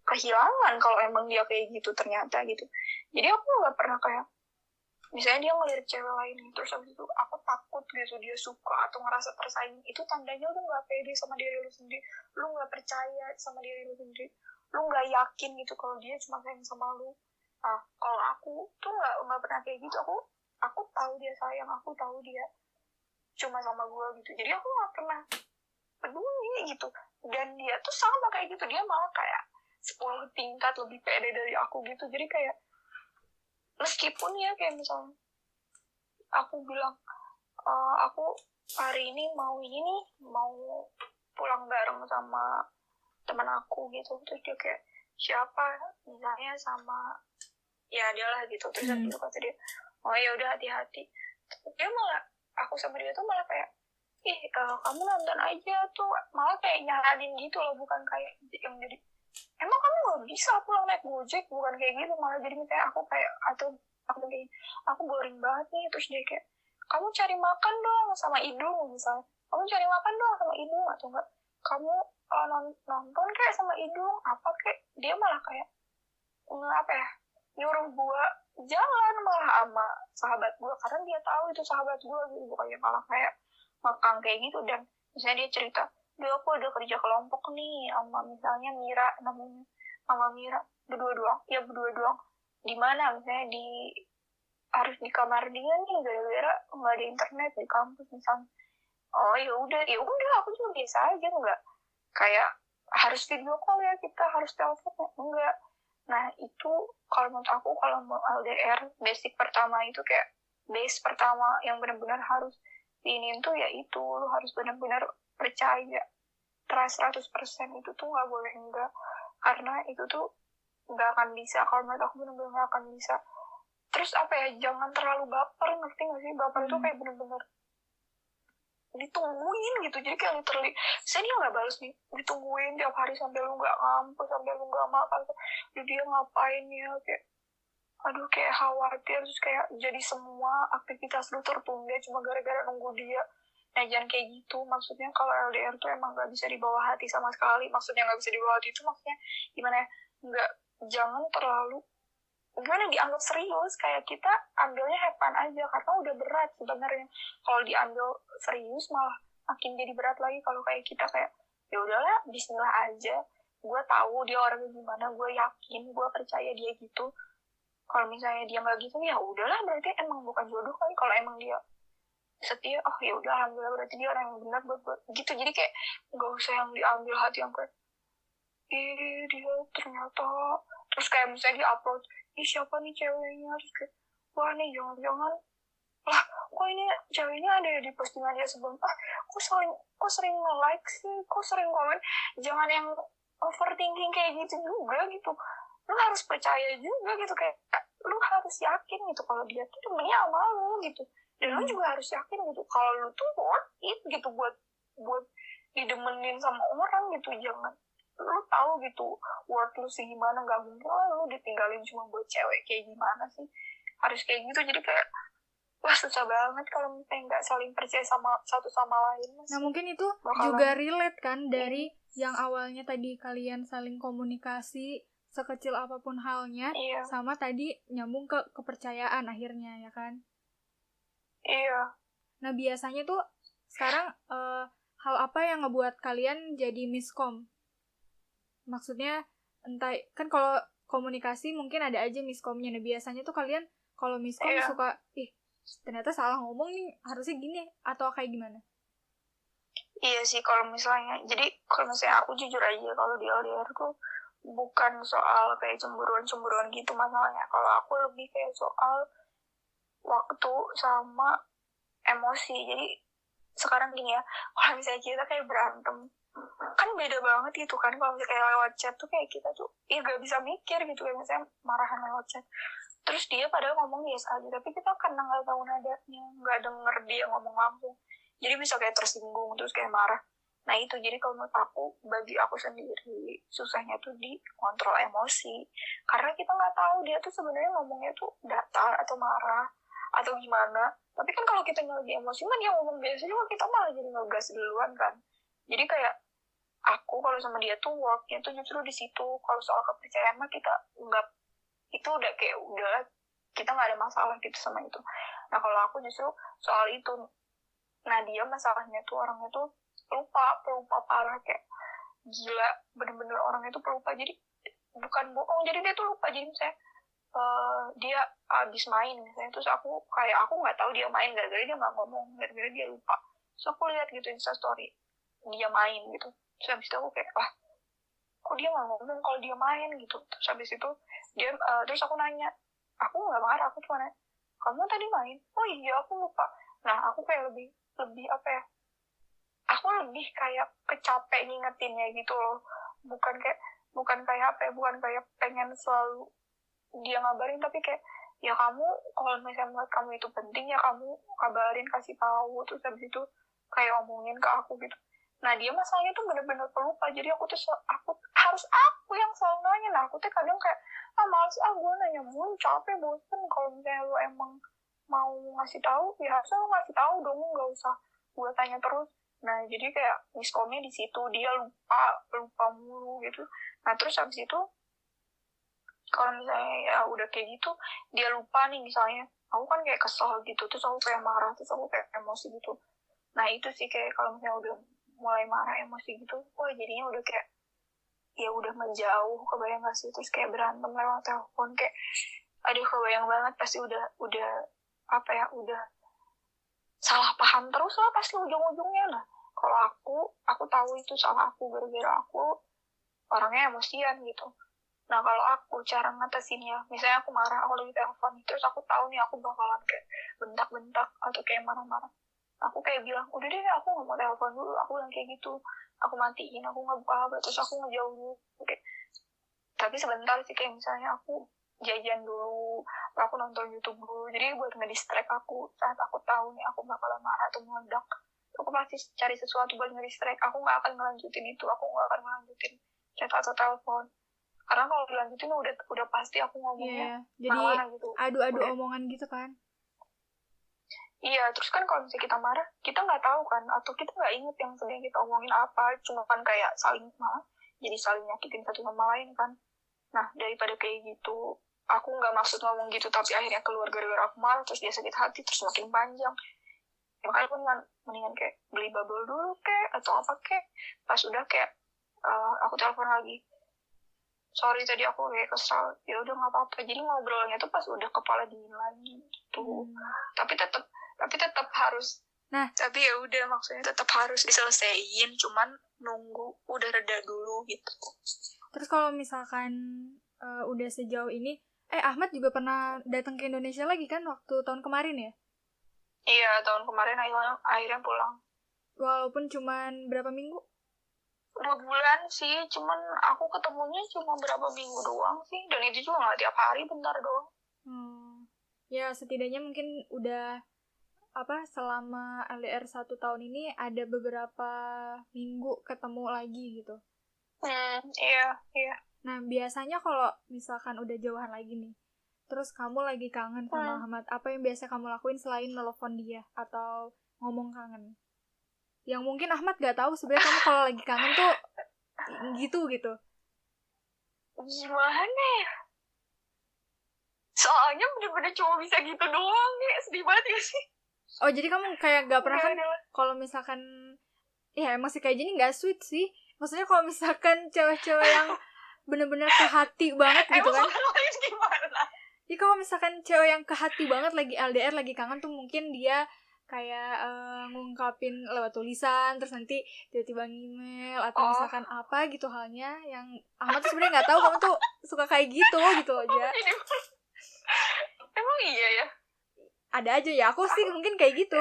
kehilangan kalau emang dia kayak gitu ternyata gitu. Jadi aku nggak pernah kayak misalnya dia ngelirik cewek lain terus habis itu aku takut gitu dia suka atau ngerasa tersaing. Itu tandanya lu nggak pede sama diri lu sendiri, lu nggak percaya sama diri lu sendiri, lu nggak yakin gitu kalau dia cuma sayang sama lu. Kalau aku tuh nggak pernah kayak gitu. Aku tahu dia sayang, aku tahu dia cuma sama gue gitu, jadi aku nggak pernah peduli gitu. Dan dia tuh sama kayak gitu, dia malah kayak 10 tingkat lebih pede dari aku gitu. Jadi kayak meskipun ya kayak misalnya aku bilang aku hari ini mau pulang bareng sama teman aku gitu, terus dia kayak siapa, misalnya sama ya dia lah gitu, terus habis itu kata dia oh ya udah hati-hati. Dia malah, aku sama dia tuh malah kayak kamu nonton aja tuh, malah kayak nyaranin gitu loh, bukan kayak yang jadi emang kamu nggak bisa pulang naik gojek, bukan kayak gitu. Malah jadi kayak aku kayak, atau aku kayak aku boring banget nih, terus dia kayak kamu cari makan dong sama Idung misalnya, kamu cari makan dong sama Idung, atau enggak kamu nonton kayak sama Idung apa kayak. Dia malah kayak apa ya, nyuruh gua jalan malah sama sahabat gua, karena dia tahu itu sahabat gua gitu, bukannya malah kayak ngekang kayak gitu. Dan misalnya dia cerita, "Duh, aku udah kerja kelompok nih sama misalnya Mira namanya, sama Mira berdua doang. Di mana misalnya harus di kamar dia nih gara-gara nggak ada internet di kampus misalnya." Oh ya udah aku juga biasa aja, nggak kayak harus video call ya, kita harus telepon ya, enggak. Nah itu kalau menurut aku, kalau mau LDR, basic pertama itu kayak base pertama yang benar-benar harus diinin tuh ya itu, lu harus benar-benar percaya, trust 100%. Itu tuh nggak boleh enggak, karena itu tuh nggak akan bisa. Kalau menurut aku benar-benar nggak akan bisa. Terus apa ya, jangan terlalu baper, ngerti nggak sih? Baper itu kayak benar-benar ditungguin gitu. Jadi kayak literally saya dia nggak balas nih, ditungguin tiap hari sampai lu nggak ngampus, sampai lu nggak makan, dia ngapain ya, kayak aduh kayak khawatir. Terus kayak jadi semua aktivitas lu tertunda cuma gara-gara nunggu dia. Nah jangan kayak gitu. Maksudnya kalau LDR tuh emang nggak bisa dibawa hati sama sekali. Maksudnya nggak bisa dibawa hati itu maksudnya gimana ya, nggak, jangan terlalu gimana dianggap serius, kayak kita ambilnya hepan aja karena udah berat sebenarnya. Kalau diambil serius malah makin jadi berat lagi. Kalau kayak kita kayak ya udahlah bismillah aja, gue tahu dia orangnya gimana, gue yakin, gue percaya dia gitu. Kalau misalnya dia nggak gitu ya udahlah, berarti emang bukan jodoh kan. Kalau emang dia setia, oh ya udah alhamdulillah, berarti dia orang yang benar buat gitu. Jadi kayak nggak usah yang diambil hati yang kayak dia ternyata, terus kayak misalnya dia upload siapa nih ceweknya, terus kayak wah nih jangan-jangan lah, kok ini ceweknya ada di postingan dia sebelum, kok sering nge-like sih, kok sering komen. Jangan yang overthinking kayak gitu juga gitu. Lu harus percaya juga gitu, kayak lu harus yakin gitu kalau dia tuh temennya sama lu gitu. Dan lu juga harus yakin gitu kalau lu tuh worth it gitu buat didemenin sama orang gitu. Jangan, lu tahu gitu worth lu segimana, nggak mungkin lu ditinggalin cuma buat cewek, kayak gimana sih. Harus kayak gitu. Jadi kayak wah susah banget kalau misalnya nggak saling percaya sama satu sama lain. Nah mungkin itu juga relate kan dari yang awalnya tadi kalian saling komunikasi sekecil apapun halnya, sama tadi nyambung ke kepercayaan akhirnya ya kan. Iya. Nah biasanya tuh sekarang hal apa yang ngebuat kalian jadi miskom? Maksudnya entah kan kalau komunikasi mungkin ada aja miskomnya. Nah biasanya tuh kalian kalau miskom suka ternyata salah ngomong nih, harusnya gini, atau kayak gimana? Iya sih kalau misalnya, jadi kalau misalnya aku jujur aja, kalau di LDR tuh bukan soal kayak cemburuan gitu masalahnya. Kalau aku lebih kayak soal waktu sama emosi. Jadi sekarang gini ya, kalau misalnya kita kayak berantem kan beda banget gitu kan. Kalau misalnya kayak lewat chat tuh kayak kita tuh gak bisa mikir gitu, kayak misalnya marahan lewat chat, terus dia padahal ngomong biasa aja, tapi kita karena nggak tahu nadanya, nggak denger dia ngomong langsung, jadi bisa kayak tersinggung terus kayak marah. Nah itu, jadi kalau menurut aku, bagi aku sendiri susahnya tuh di kontrol emosi, karena kita nggak tahu dia tuh sebenarnya ngomongnya tuh datar atau marah atau gimana. Tapi kan kalau kita lagi emosi mah dia ngomong biasa juga, kita malah jadi ngegas duluan kan. Jadi kayak aku kalau sama dia tuh worknya tuh justru di situ. Kalau soal kepercayaan mah kita nggak, itu udah kayak udah kita nggak ada masalah gitu sama itu. Nah kalau aku justru soal itu. Nah dia masalahnya tuh orangnya tuh pelupa parah, kayak gila, bener-bener orangnya tuh pelupa. Jadi bukan bohong, jadi dia tuh lupa. Jadi misalnya dia abis main misalnya, terus aku nggak tahu dia main, gara-gara dia nggak ngomong, gara-gara dia lupa. Terus aku lihat gitu Instastory dia main gitu, terus habis itu aku kayak kok dia nggak ngomong kalau dia main gitu. Terus habis itu dia terus aku nanya, aku nggak marah, aku cuma nanya, kamu tadi main? Oh iya aku lupa. Nah aku kayak lebih apa ya, aku lebih kayak kecapek ngingetinnya gitu loh, bukan kayak apa ya, bukan kayak pengen selalu dia ngabarin, tapi kayak ya kamu kalau misalnya menurut kamu itu penting ya kamu kabarin, kasih tahu. Terus habis itu kayak omongin ke aku gitu. Nah dia masalahnya tuh bener-bener pelupa, jadi aku harus yang selalu nanya. Nah aku tuh kadang kayak males gue nanya mulu, capek, bosen. Kalau misalnya lu emang mau ngasih tahu ya harusnya lu ngasih tahu dong, nggak usah gue tanya terus. Nah jadi kayak miskomnya di situ, dia lupa mulu gitu. Nah terus habis itu kalau misalnya ya udah kayak gitu dia lupa nih misalnya, aku kan kayak kesel gitu, terus aku kayak marah, terus aku kayak emosi gitu. Nah itu sih kayak kalau misalnya udah mulai marah, emosi gitu, wah jadinya udah kayak ya udah menjauh, kebayang gak sih? Terus kayak berantem lewat telepon, kayak aduh kebayang banget, pasti udah apa ya, udah salah paham terus lah pasti ujung-ujungnya. Nah kalau aku tahu itu salah aku, gara-gara aku orangnya emosian gitu. Nah kalau aku cara ngatasinnya, misalnya aku marah, aku lagi telepon, terus aku tahu nih aku bakalan kayak bentak-bentak atau kayak marah-marah, aku kayak bilang udah deh aku nggak mau telepon dulu, aku bilang kayak gitu, aku matiin, aku nggak buka HP, terus aku ngejauh dulu. Kayak, tapi sebentar sih, kayak misalnya aku jajan dulu, aku nonton YouTube dulu, jadi buat ngedistract aku saat aku tahu nih aku bakalan marah atau meledak, aku pasti cari sesuatu buat ngedistract. Aku nggak akan ngelanjutin itu, aku nggak akan ngelanjutin chat atau telepon. Karena kalau dilanjutin udah pasti aku ngomongnya jadi marah gitu. Adu omongan gitu kan. Iya, terus kan kalau misalnya kita marah, kita nggak tahu kan, atau kita nggak inget yang sebenarnya kita omongin apa, cuma kan kayak saling marah, jadi saling nyakitin satu sama lain kan. Nah, daripada kayak gitu, aku nggak maksud ngomong gitu, tapi akhirnya keluar gara-gara aku marah, terus dia sakit hati, terus makin panjang. Ya makanya aku mendingan kayak beli bubble dulu kek, atau apa kek, pas udah kayak aku telepon lagi, sorry tadi aku kayak kesal, ya udah nggak apa-apa, jadi ngobrolnya tuh pas udah kepala dingin lagi gitu. Tapi tetap harus, tapi ya udah, maksudnya tetap harus diselesaiin, cuman nunggu udah reda dulu gitu. Terus kalau misalkan udah sejauh ini, Ahmad juga pernah datang ke Indonesia lagi kan waktu tahun kemarin ya? Iya, tahun kemarin akhirnya pulang. Walaupun cuman berapa minggu? 2 bulan sih, cuman aku ketemunya cuma berapa minggu doang sih, dan itu juga nggak tiap hari, bentar doang. Ya setidaknya mungkin udah selama LDR 1 tahun ini ada beberapa minggu ketemu lagi gitu. Iya. Nah biasanya kalau misalkan udah jauhan lagi nih, terus kamu lagi kangen sama Ahmad, apa yang biasa kamu lakuin selain nelfon dia atau ngomong kangen? Yang mungkin Ahmad gak tahu sebenarnya kamu kalau lagi kangen tuh gitu. Gimana ya? Soalnya bener-bener cuma bisa gitu doang nih, sedih banget ya sih. Oh jadi kamu kayak gak pernah kan kalau misalkan ya emang sih kayak gini gak sweet sih. Maksudnya kalau misalkan cewek-cewek yang bener-bener ke hati banget gitu kan. Gimana? Ya kalau misalkan cewek yang ke hati banget lagi LDR, lagi kangen tuh mungkin dia kayak ngungkapin lewat tulisan, terus nanti tiba-tiba email atau misalkan apa gitu halnya. Yang Ahmad tuh sebenarnya nggak tahu kamu tuh suka kayak gitu aja. Emang iya ya? Ada aja ya, aku sih mungkin kayak gitu.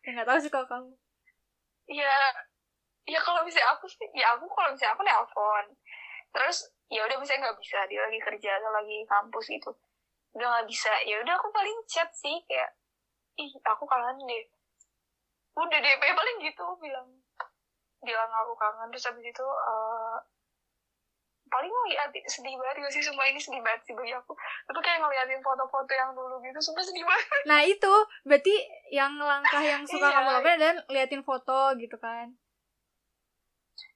Nggak tahu sih kalau kamu. Ya kalau misalnya aku sih, kalau misalnya aku nelpon, terus ya udah misalnya nggak bisa, dia lagi kerja atau lagi kampus gitu, udah nggak bisa, ya udah aku paling chat sih, kayak aku kangen deh, udah deh paling gitu, bilang aku kangen. Terus habis itu paling ngeliatin, sedih banget sih, sumpah ini sedih banget sih bagi aku, tapi kayak ngeliatin foto-foto yang dulu gitu, sumpah sedih banget. Nah itu berarti yang langkah yang suka kamu lakukan dan liatin foto gitu kan.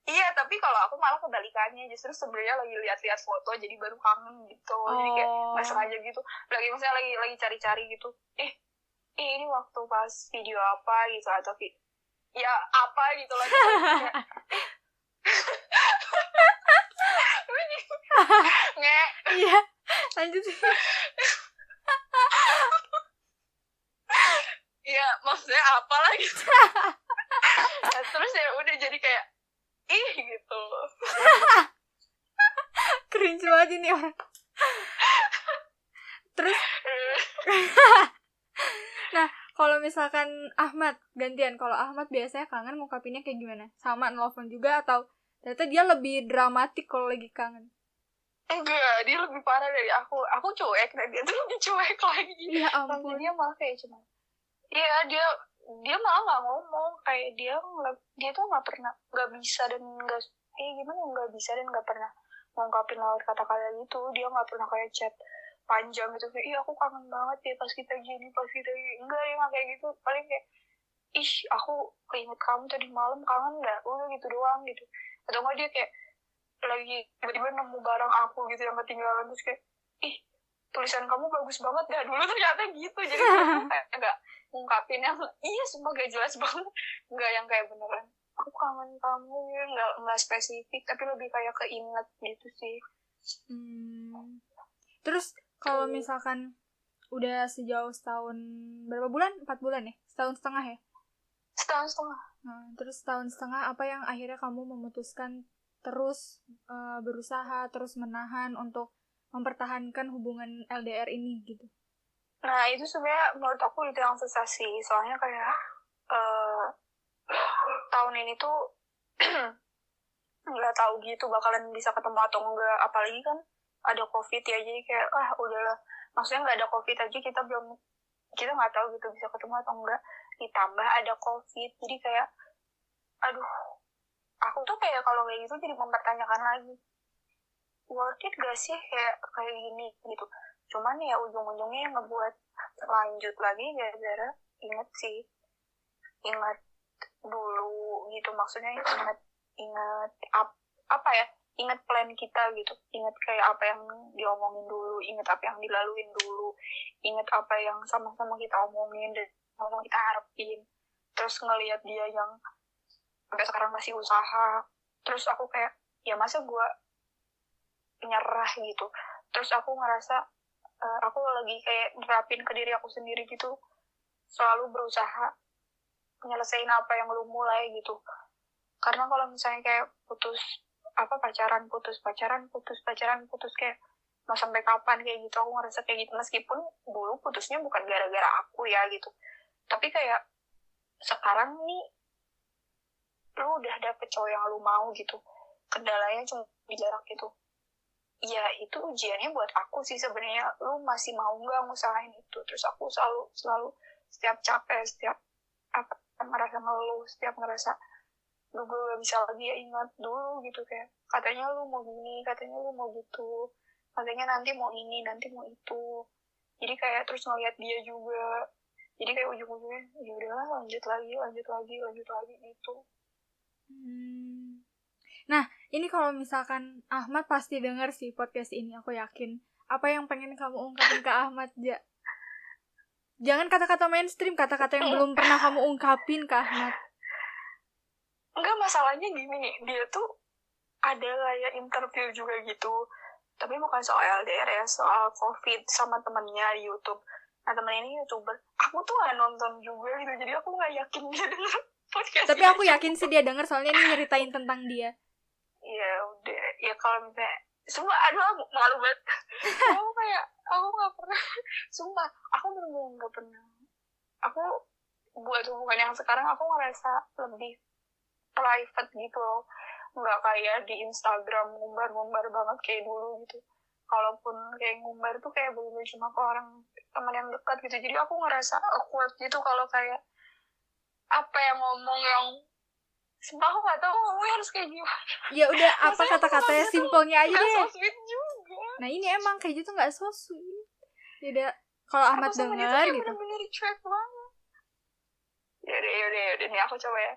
Iya, tapi kalau aku malah kebalikannya, justru sebenarnya lagi lihat-lihat foto jadi baru kangen gitu. Jadi kayak nggak sengaja gitu, lagi misalnya lagi cari-cari gitu, ini waktu pas video apa gitu, atau ya apa gitu lagi. Iya, lanjut. Iya, maksudnya apa lah gitu. Nah, terus ya udah jadi kayak ih gitu. Cringe banget ini orang. Terus nah, kalau misalkan Ahmad gantian, kalau Ahmad biasanya kangen ngungkapinnya kayak gimana? Sama nelfon juga atau ternyata dia lebih dramatik kalau lagi kangen? Enggak, dia lebih parah dari aku. Aku cuek, dan dia tuh lebih cuek lagi. Ya ampun. Dia malah kayak cuma iya, dia malah nggak ngomong, kayak dia tuh nggak bisa dan nggak gimana nggak bisa dan nggak pernah ngungkapin lewat kata-kata gitu. Dia nggak pernah kayak chat panjang gitu kayak iya aku kangen banget ya pas kita gini enggak, dia nggak kayak gitu. Paling kayak ih aku keinget kamu tadi malam, kangen nggak, udah gitu doang gitu. Atau nggak dia kayak lagi tiba-tiba nemu barang aku gitu yang ketinggalan, terus kayak ih tulisan kamu bagus banget dah dulu, ternyata gitu. Jadi kayak nggak ngungkapin yang iya semua gak jelas banget, nggak yang kayak beneran aku kangen kamu ya, nggak spesifik, tapi lebih kayak keinget gitu sih. Terus kalau misalkan udah sejauh setahun, berapa bulan? 4 bulan ya? Setahun setengah ya? Setahun setengah. Terus setahun setengah apa yang akhirnya kamu memutuskan terus berusaha, terus menahan untuk mempertahankan hubungan LDR ini gitu? Nah itu sebenarnya menurut aku itu yang susah sih, soalnya kayak tahun ini tuh nggak tahu gitu bakalan bisa ketemu atau enggak, apalagi kan ada COVID ya, jadi kayak udahlah, maksudnya nggak ada COVID aja kita nggak tahu gitu bisa ketemu atau enggak, ditambah ada COVID, jadi kayak aduh, aku tuh kayak kalau kayak gitu jadi mempertanyakan lagi worth it gak sih kayak gini gitu. Cuman ya ujung-ujungnya yang ngebuat lanjut lagi gara-gara ingat dulu gitu, maksudnya ingat plan kita gitu, ingat kayak apa yang diomongin dulu, ingat apa yang dilaluin dulu, ingat apa yang sama-sama kita omongin dan sama kita harapin, terus ngelihat dia yang sampai sekarang masih usaha, terus aku kayak ya masa gue nyerah gitu. Terus aku ngerasa aku lagi kayak nerapin ke diri aku sendiri gitu, selalu berusaha nyelesain apa yang lu mulai gitu. Karena kalau misalnya kayak pacaran putus kayak mau sampai kapan kayak gitu, aku ngerasa kayak gitu. Meskipun dulu putusnya bukan gara-gara aku ya gitu, tapi kayak sekarang nih lu udah dapet cowok yang lu mau gitu, kendalanya cuma di jarak gitu. Ya itu ujiannya buat aku sih sebenarnya, lu masih mau nggak ngusahain itu. Terus aku selalu setiap capek, setiap merasa ngeluh, setiap ngerasa gue gak bisa lagi, ya ingat dulu gitu, kayak katanya lu mau gini, katanya lu mau gitu, katanya nanti mau ini, nanti mau itu. Jadi kayak terus ngeliat dia juga, jadi kayak ujung-ujungnya ya udahlah lanjut lagi gitu. Nah, ini kalau misalkan Ahmad pasti denger sih podcast ini, aku yakin. Apa yang pengen kamu ungkapin ke Ahmad, Ja? Jangan kata-kata mainstream, kata-kata yang belum pernah kamu ungkapin ke Ahmad. Enggak, masalahnya gini nih, dia tuh ada kayak interview juga gitu, tapi bukan soal LDR ya, soal COVID sama temennya di YouTube. Nah temen ini YouTuber, aku tuh gak nonton juga gitu, jadi aku gak yakin dia denger podcast. Tapi aku yakin sih dia denger, soalnya ini nyeritain tentang dia. Ya udah, ya kalau misalnya sumpah, aduh aku malu banget. aku nggak pernah, sumpah aku bener-bener nggak pernah. Aku buat hubungan yang sekarang aku ngerasa lebih private gitu loh, nggak kayak di Instagram ngumbar banget kayak dulu gitu. Kalaupun kayak ngumbar tuh kayak bener-bener cuma ke orang teman yang dekat gitu, jadi aku ngerasa awkward gitu kalau kayak apa yang ngomong yang sumpah aku gak tau ngomongnya harus kayak gimana. Ya udah, apa kata-katanya simpelnya aja deh. Gak so sweet juga. Nah ini emang kayak gitu gak so sweet. Yaudah, kalau Ahmad denger gitu, bener-bener cuek banget. Yaudah nih aku coba ya.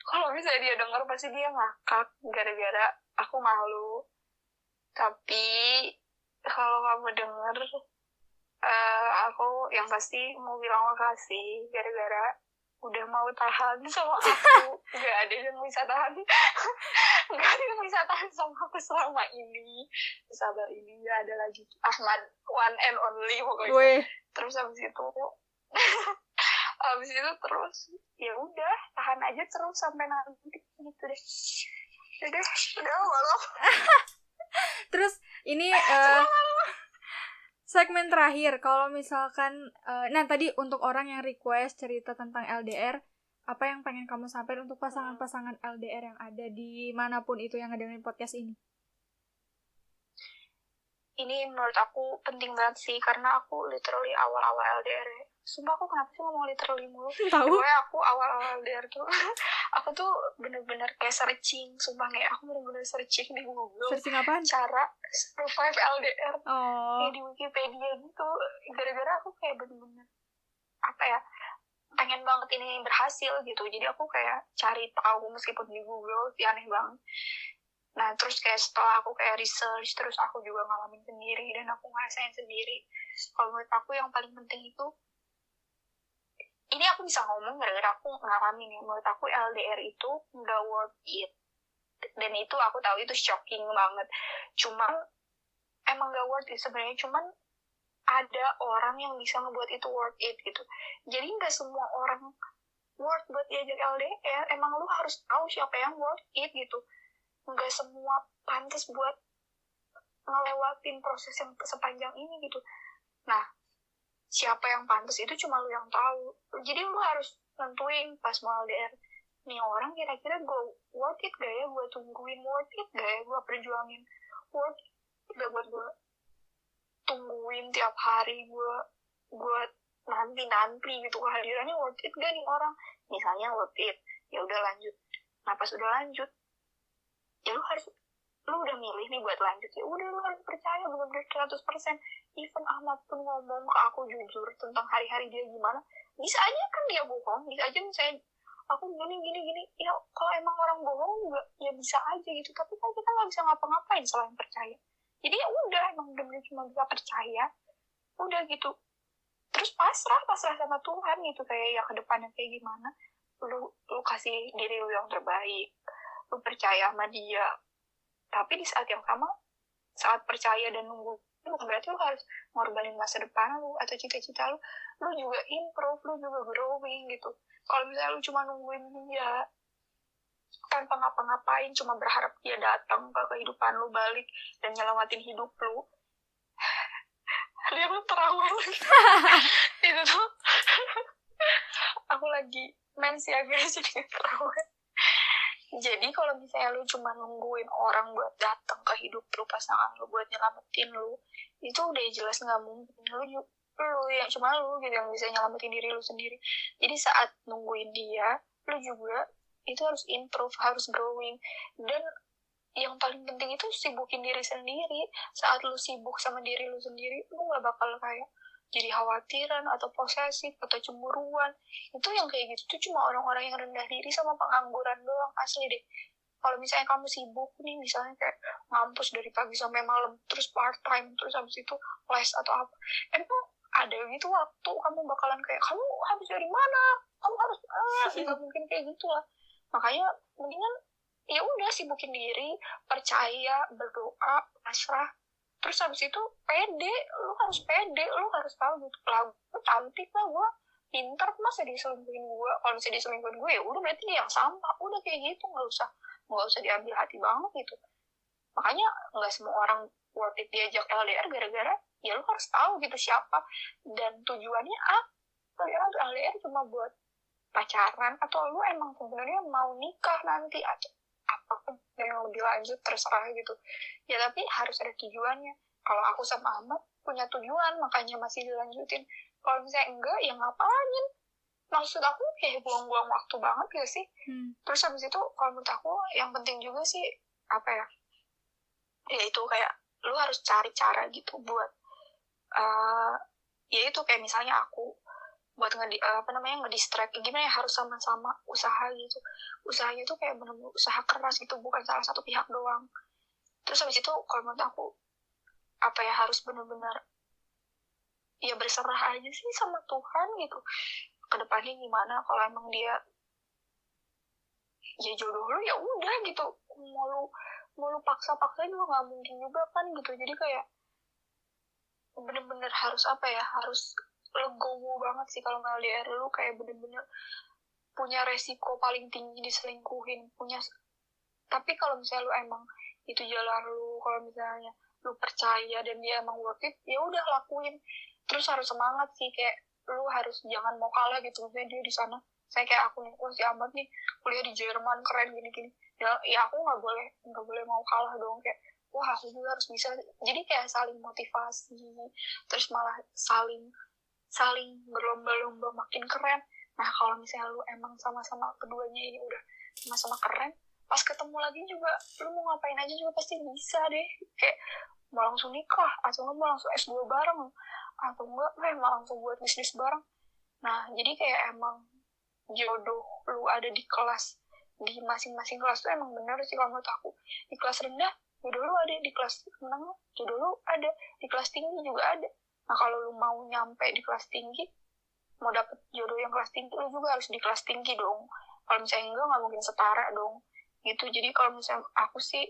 Kalau misalnya dia denger pasti dia ngakak gara-gara aku malu. Tapi kalau kamu denger, aku yang pasti mau bilang makasih gara-gara udah mau tahan sama aku. Gak ada yang bisa tahan. nggak ada yang bisa tahan sama aku selama ini, sabar ini nggak ada lagi. Ahmad one and only pokoknya. Weh. Terus habis itu terus ya udah tahan aja terus sampai nanti gitu deh. Udah malam. Terus ini segmen terakhir, kalau misalkan nah tadi untuk orang yang request cerita tentang LDR, apa yang pengen kamu sampaikan untuk pasangan-pasangan LDR yang ada di manapun itu yang ngedengerin podcast ini? Ini menurut aku penting banget sih, karena aku literally awal-awal LDR ya. Sumpah aku kenapa sih ngomong literally mulu? Tahu? Pokoknya aku awal-awal LDR tuh aku tuh bener-bener kayak searching, sumpah kayak aku bener-bener searching di Google. Searching apaan? Cara survive LDR. Oh. Kayak di Wikipedia gitu. Gara-gara aku kayak bener-bener apa ya, pengen banget ini berhasil gitu. Jadi aku kayak cari tahu meskipun di Google, sih aneh banget. Nah terus kayak setelah aku kayak research, terus aku juga ngalamin sendiri dan aku ngerasain sendiri. Kalau menurut aku yang paling penting itu, ini aku bisa ngomong gara-gara aku ngalamin ya, menurut aku LDR itu nggak worth it. Dan itu aku tahu itu shocking banget. Cuman emang nggak worth it sebenarnya, cuman ada orang yang bisa ngebuat itu worth it gitu. Jadi nggak semua orang worth buat diajak LDR. Emang lu harus tahu siapa yang worth it gitu. Nggak semua pantas buat ngelewatin proses yang sepanjang ini gitu. Nah, siapa yang pantas itu cuma lu yang tahu. Jadi lu harus nentuin pas mau LDR, nih orang kira-kira gue worth it gak ya, gue tungguin worth it gak ya, gue perjuangin worth it gak buat gue tungguin tiap hari, gue nanti gitu kehadirannya, worth it gak nih orang. Misalnya worth it, ya udah lanjut. Nah pas udah lanjut, ya lu udah milih nih buat lanjut, ya udah lu harus percaya benar-benar 100%. Even Ahmad pun ngomong ke aku jujur tentang hari-hari dia gimana, bisa aja kan dia bohong, bisa aja misalnya aku gini, ya kalau emang orang bohong juga ya bisa aja gitu, tapi kan kita nggak bisa ngapa-ngapain selain percaya. Jadi ya udah, emang benar-benar cuma bisa percaya, udah gitu. Terus pasrah sama Tuhan gitu, kayak ya kedepannya kayak gimana, lu kasih diri lu yang terbaik, lu percaya sama dia. Tapi di saat yang sama, saat percaya dan nunggu, bukan berarti lu harus ngorbanin masa depan lu atau cita-cita lu juga improve, lu juga growing gitu. Kalau misalnya lu cuma nungguin dia tanpa ngapa-ngapain, cuma berharap dia datang ke kehidupan lu, balik dan nyelamatin hidup lu, dia lu terawal itu tuh aku lagi mens ya guys, jadi terawal. Jadi kalau misalnya lu cuma nungguin orang buat datang ke hidup lu, pasangan lu, buat nyelamatin lu, itu udah jelas nggak mungkin. Lu yang cuma lu gitu yang bisa nyelamatin diri lu sendiri. Jadi saat nungguin dia, lu juga itu harus improve, harus growing. Dan yang paling penting itu sibukin diri sendiri. Saat lu sibuk sama diri lu sendiri, lu nggak bakal kayak jadi khawatiran atau posesif atau cemburuan. Itu yang kayak gitu tuh cuma orang-orang yang rendah diri sama pengangguran doang, asli deh. Kalau misalnya kamu sibuk nih, misalnya kayak ngampus dari pagi sampai malam, terus part time, terus habis itu les atau apa, emang ada gitu waktu kamu bakalan kayak, kamu habis dari mana, kamu harus nggak mungkin kayak gitulah. Makanya mendingan ya udah sibukin diri, percaya, berdoa, pasrah. Terus habis itu pede, lu harus tahu gitu, lah gue cantik lah, gue pinter, masa diselingkuhin gue. Kalau misalnya diselingkuhin gue, ya udah berarti dia yang sampah, udah kayak gitu, nggak usah diambil hati banget gitu. Makanya nggak semua orang worth it diajak LDR gara-gara ya lu harus tahu gitu siapa dan tujuannya apa. Kalian tuh LDR cuma buat pacaran atau lu emang sebenarnya mau nikah nanti atau apapun yang lebih lanjut, terserah gitu ya, tapi harus ada tujuannya. Kalau aku sama Ahmad punya tujuan, makanya masih dilanjutin. Kalau misalnya enggak, ya ngapain? Maksud aku kayak buang-buang waktu banget gak sih? Terus habis itu kalau menurut aku yang penting juga sih apa ya, ya itu kayak lu harus cari cara gitu buat ya itu kayak misalnya aku buat ngedistract, gimana ya, harus sama-sama usaha gitu. Usahanya tuh kayak bener-bener usaha keras gitu, bukan salah satu pihak doang. Terus habis itu kalau menurut aku apa ya, harus bener-bener ya berserah aja sih sama Tuhan gitu, kedepannya gimana. Kalau emang dia ya jodoh lu ya udah gitu, mau lu paksa-paksa juga nggak mungkin juga kan gitu. Jadi kayak bener-bener harus apa ya, harus legowo banget sih kalau LDR. Lu kayak bener-bener punya resiko paling tinggi diselingkuhin, tapi kalau misalnya lu emang itu jalan lu, kalau misalnya lu percaya dan dia emang worth it, ya udah lakuin. Terus harus semangat sih, kayak lu harus jangan mau kalah gitu. Misalnya dia di sana, saya kayak aku nih, wah si Ahmad nih kuliah di Jerman keren gini-gini, ya aku nggak boleh mau kalah dong. Kayak wah aku juga harus bisa. Jadi kayak saling motivasi, terus malah saling berlomba-lomba makin keren. Nah kalau misalnya lu emang sama-sama keduanya ini udah sama-sama keren, pas ketemu lagi juga lu mau ngapain aja juga pasti bisa deh. Kayak mau langsung nikah, atau mau langsung S2 bareng, atau enggak mau langsung buat bisnis bareng. Nah jadi kayak emang jodoh lu ada di kelas, di masing-masing kelas tuh emang bener sih kalau menurut aku. Di kelas rendah jodoh lu ada, di kelas menengah jodoh lu ada, di kelas tinggi juga ada. Nah kalau lu mau nyampe di kelas tinggi, mau dapet jodoh yang kelas tinggi, lu juga harus di kelas tinggi dong. Kalau misalnya enggak, nggak mungkin setara dong gitu. Jadi kalau misalnya aku sih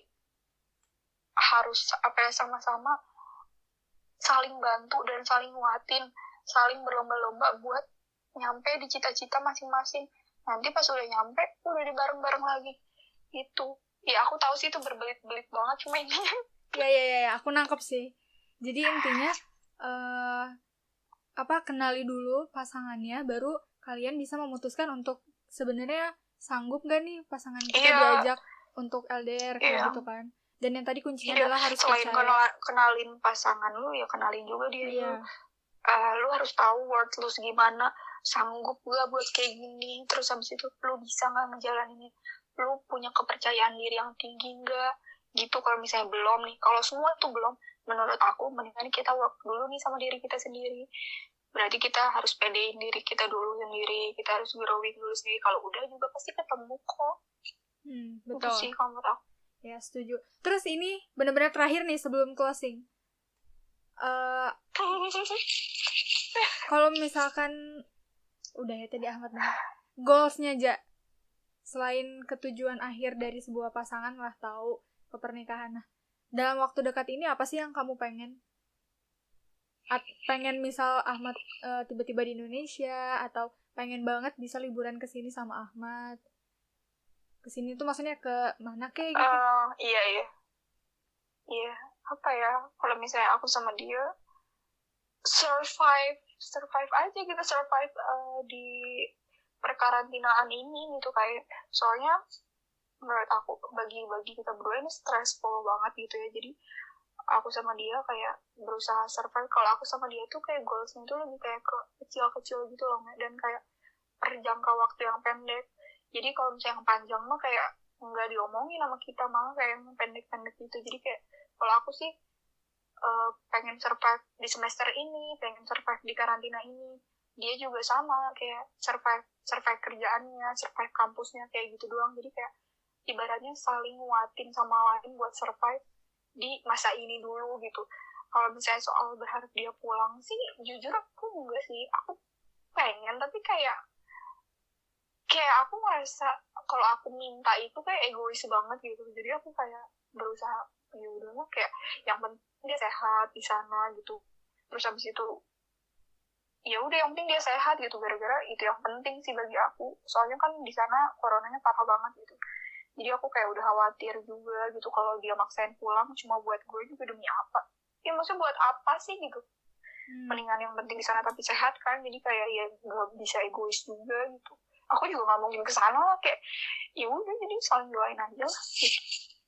harus apa ya, sama-sama saling bantu dan saling nguatin, saling berlomba-lomba buat nyampe di cita-cita masing-masing. Nanti pas udah nyampe, udah di bareng-bareng lagi gitu. Ya aku tahu sih itu berbelit-belit banget, cuma intinya ya aku nangkep sih. Jadi intinya kenali dulu pasangannya, baru kalian bisa memutuskan untuk sebenarnya sanggup gak nih pasangan kita diajak untuk LDR kayak gitu kan. Dan yang tadi kuncinya adalah harus selain percaya. kenalin pasangan lu, ya kenalin juga dia. Lu harus tahu worth lu segimana, sanggup gak buat kayak gini. Terus habis itu lu bisa gak ngejalaninnya, lu punya kepercayaan diri yang tinggi gak gitu. Kalau misalnya belum nih, kalau semua tuh belum, menurut aku mendingan kita work dulu nih sama diri kita sendiri. Berarti kita harus pedein diri kita dulu sendiri, kita harus growing dulu sendiri. Kalau udah juga pasti ketemu kok. Betul. Itu sih kalau menurut aku. Ya setuju. Terus ini benar-benar terakhir nih sebelum closing. Kalau misalkan udah ya tadi Ahmad nih, goalsnya aja selain ketujuan akhir dari sebuah pasangan lah, tahu ke pernikahan. Nah, dalam waktu dekat ini apa sih yang kamu pengen? Pengen misal Ahmad tiba-tiba di Indonesia, atau pengen banget bisa liburan ke sini sama Ahmad? Kesini tuh maksudnya ke mana kayak gitu? Iya, apa ya, kalau misalnya aku sama dia survive aja gitu, survive di perkarantinaan ini gitu. Kayak soalnya menurut aku bagi kita berdua ini stressful banget gitu ya. Jadi aku sama dia kayak berusaha survive. Kalau aku sama dia tuh kayak goalsnya tuh lebih kayak ke kecil-kecil gitu loh, dan kayak per jangka waktu yang pendek. Jadi kalau misalnya yang panjang mah kayak nggak diomongin sama kita, malah kayak yang pendek-pendek gitu. Jadi kayak kalau aku sih pengen survive di semester ini, pengen survive di karantina ini. Dia juga sama, kayak survive kerjaannya, survive kampusnya, kayak gitu doang. Jadi kayak ibaratnya saling nguatin sama lain buat survive di masa ini dulu gitu. Kalau misalnya soal berharap dia pulang sih, jujur aku enggak sih. Aku pengen, tapi kayak aku ngerasa kalau aku minta itu kayak egois banget gitu. Jadi aku kayak berusaha, ya udah kayak yang penting dia sehat di sana gitu. Terus habis itu ya udah yang penting dia sehat gitu, gara-gara itu yang penting sih bagi aku. Soalnya kan di sana coronanya parah banget gitu. Jadi aku kayak udah khawatir juga gitu kalau dia maksain pulang cuma buat gue juga, demi apa? Ya maksudnya buat apa sih gitu? Mendingan yang penting di sana tapi sehat kan. Jadi kayak ya gak bisa egois juga gitu. Aku juga nggak mungkin kesana lah, kayak ya udah, jadi saling doain aja lah gitu.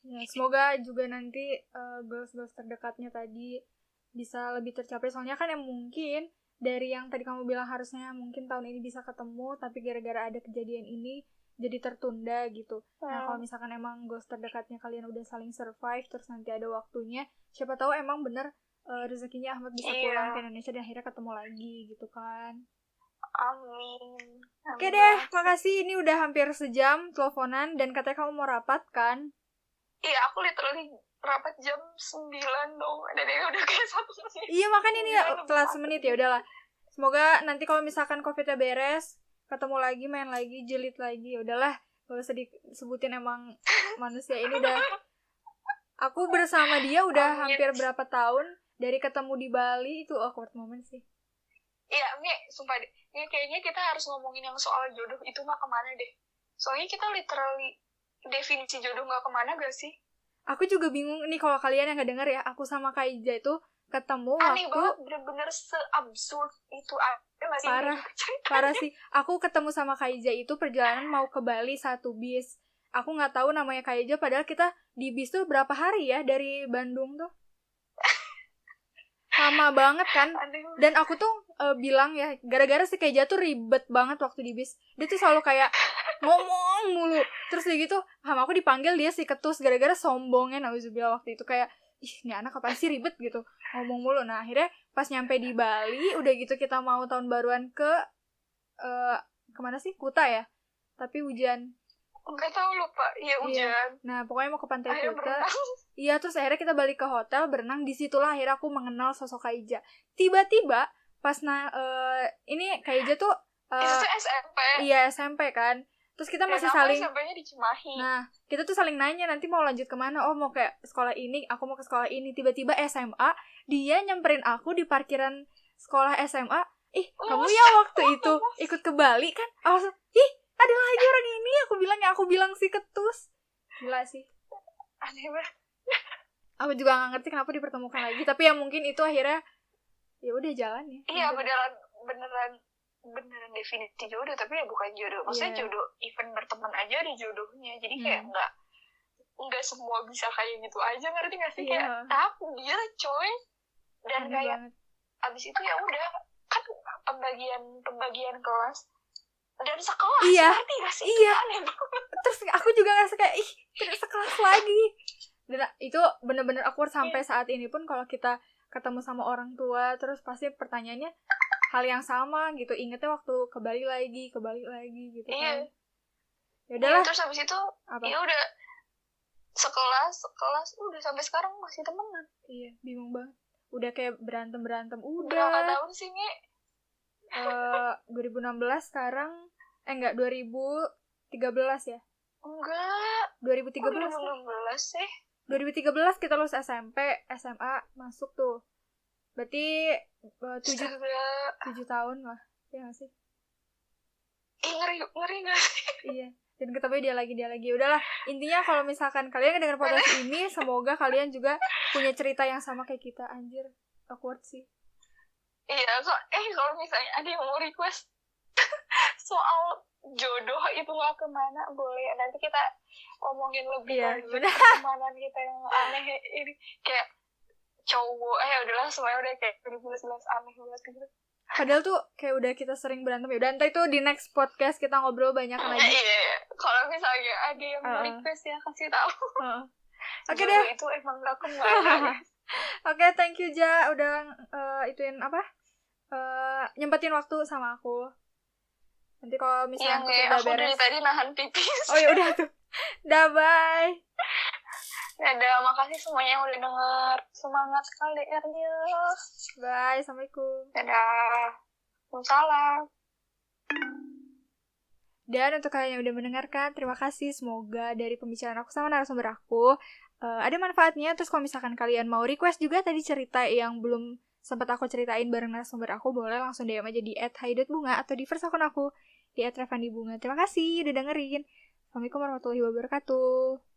Ya, semoga juga nanti goals-goals terdekatnya tadi bisa lebih tercapai. Soalnya kan yang mungkin dari yang tadi kamu bilang harusnya mungkin tahun ini bisa ketemu, tapi gara-gara ada kejadian ini jadi tertunda gitu. Nah kalau misalkan emang goals terdekatnya kalian udah saling survive, terus nanti ada waktunya, siapa tahu emang bener rezekinya Ahmad bisa pulang ke Indonesia dan akhirnya ketemu lagi gitu kan. Amin. Oke deh, makasih. Ini udah hampir sejam teleponan dan katanya kamu mau rapat kan? Iya, aku literally rapat jam 9 dong. Dan ini udah kayak 1 menit. Iya, makanya ini telat semenit, ya udahlah. Semoga nanti kalau misalkan COVID-nya beres, ketemu lagi, main lagi, jilid lagi. Ya udahlah, Gak usah disebutin, emang manusia ini udah, aku bersama dia udah hampir berapa tahun, dari ketemu di Bali itu awkward moment sih. Iya, ini sumpah deh, ini kayaknya kita harus ngomongin yang soal jodoh itu mah kemana deh. Soalnya kita literally definisi jodoh gak kemana gak sih? Aku juga bingung nih kalau kalian yang gak denger ya, aku sama Kak Ija itu ketemu aneh waktu banget, bener-bener se-absurd itu. Parah sih. Aku ketemu sama Kak Ija itu perjalanan mau ke Bali satu bis. Aku nggak tahu namanya Kak Ija, padahal kita di bis tuh berapa hari ya dari Bandung tuh. Lama banget kan. Dan aku tuh bilang ya, gara-gara si Kak Ija tuh ribet banget waktu di bis. Dia tuh selalu kayak ngomong mulu. Terus dia gitu, sama aku dipanggil dia si ketus, gara-gara sombongnya nauzubillah waktu itu, kayak ih, ini anak apaan sih ribet gitu, ngomong mulu. Nah, akhirnya pas nyampe di Bali, udah gitu kita mau tahun baruan ke kemana sih? Kuta ya? Tapi hujan. Enggak tahu, lupa. Iya, hujan. Iya. Nah, pokoknya mau ke pantai Kuta. Iya, terus akhirnya kita balik ke hotel, berenang. Disitulah akhirnya aku mengenal sosok Kak Ija. Tiba-tiba pas ini Kak Ija tuh itu tuh SMP. Iya, SMP kan. Terus kita masih saling, SMP-nya di Cimahi. Nah, kita tuh saling nanya nanti mau lanjut kemana. Oh, mau ke sekolah ini, aku mau ke sekolah ini. Tiba-tiba SMA, dia nyamperin aku di parkiran sekolah SMA. Ih, kamu ya waktu itu ikut ke Bali kan? Oh, ih, ada lagi orang ini. Aku bilang si ketus. Gila sih. Aneh banget. Aku juga gak ngerti kenapa dipertemukan lagi. Tapi ya mungkin itu akhirnya, ya udah jalan ya. Iya, beneran definisi jodoh, tapi ya bukan jodoh. Maksudnya jodoh, even berteman aja ada jodohnya. Jadi kayak nggak semua bisa kayak gitu aja, ngerti nggak sih? Kayak takdir coy. Dan kayak abis itu ya udah, kan pembagian kelas dan sekelas, ngerti nggak sih? Iya. Terus aku juga ngerasa kayak tidak sekelas lagi. Dan itu bener-bener awkward sampai saat ini pun kalau kita ketemu sama orang tua, terus pasti pertanyaannya hal yang sama gitu, ingetnya waktu kembali lagi gitu kan. Ya udahlah. Terus habis itu ya udah sekelas udah sampai sekarang masih temenan. Iya, bingung banget. Udah kayak berantem udah. Berapa tahun sih, Nge? 2016 sekarang. Enggak, 2013 ya? Enggak. 2013. 2016 sih. 2013 kita lulus SMP, SMA masuk tuh. Berarti 7 tahun lah, ya gak sih? Ngeri gak sih? Iya, dan ketemu dia lagi. Udahlah, intinya kalau misalkan kalian ngedenger podcast ini, semoga kalian juga punya cerita yang sama kayak kita. Anjir, awkward sih. Iya, kalau misalnya ada yang mau request soal jodoh itu gak kemana, boleh. Nanti kita ngomongin lebih lanjut pertemanan kita yang aneh ini. Kayak cowok, udahlah semuanya udah kayak 2011 aneh banget gitu. Padahal tuh kayak udah kita sering berantem ya. Udah, ntar itu di next podcast kita ngobrol banyak lagi. Iya, kalau misalnya ada yang mau request ya kasih tahu. Oke deh. Itu emang gak kemana. Oke, thank you Ja udah nyempetin waktu sama aku. Nanti kalau misalnya aku dari tadi nahan pipis. Oh ya udah tuh. Dah, bye. Dadah, makasih semuanya yang udah denger. Semangat LDR-nya. Bye, assalamualaikum. Dadah. Waalaikumsalam. Dan untuk kalian yang udah mendengarkan, terima kasih. Semoga dari pembicaraan aku sama narasumber aku ada manfaatnya. Terus kalau misalkan kalian mau request juga tadi cerita yang belum sempat aku ceritain bareng narasumber aku, boleh langsung DM aja di @hai.bunga atau di first akun aku di @revandibunga. Terima kasih udah dengerin. Assalamualaikum warahmatullahi wabarakatuh.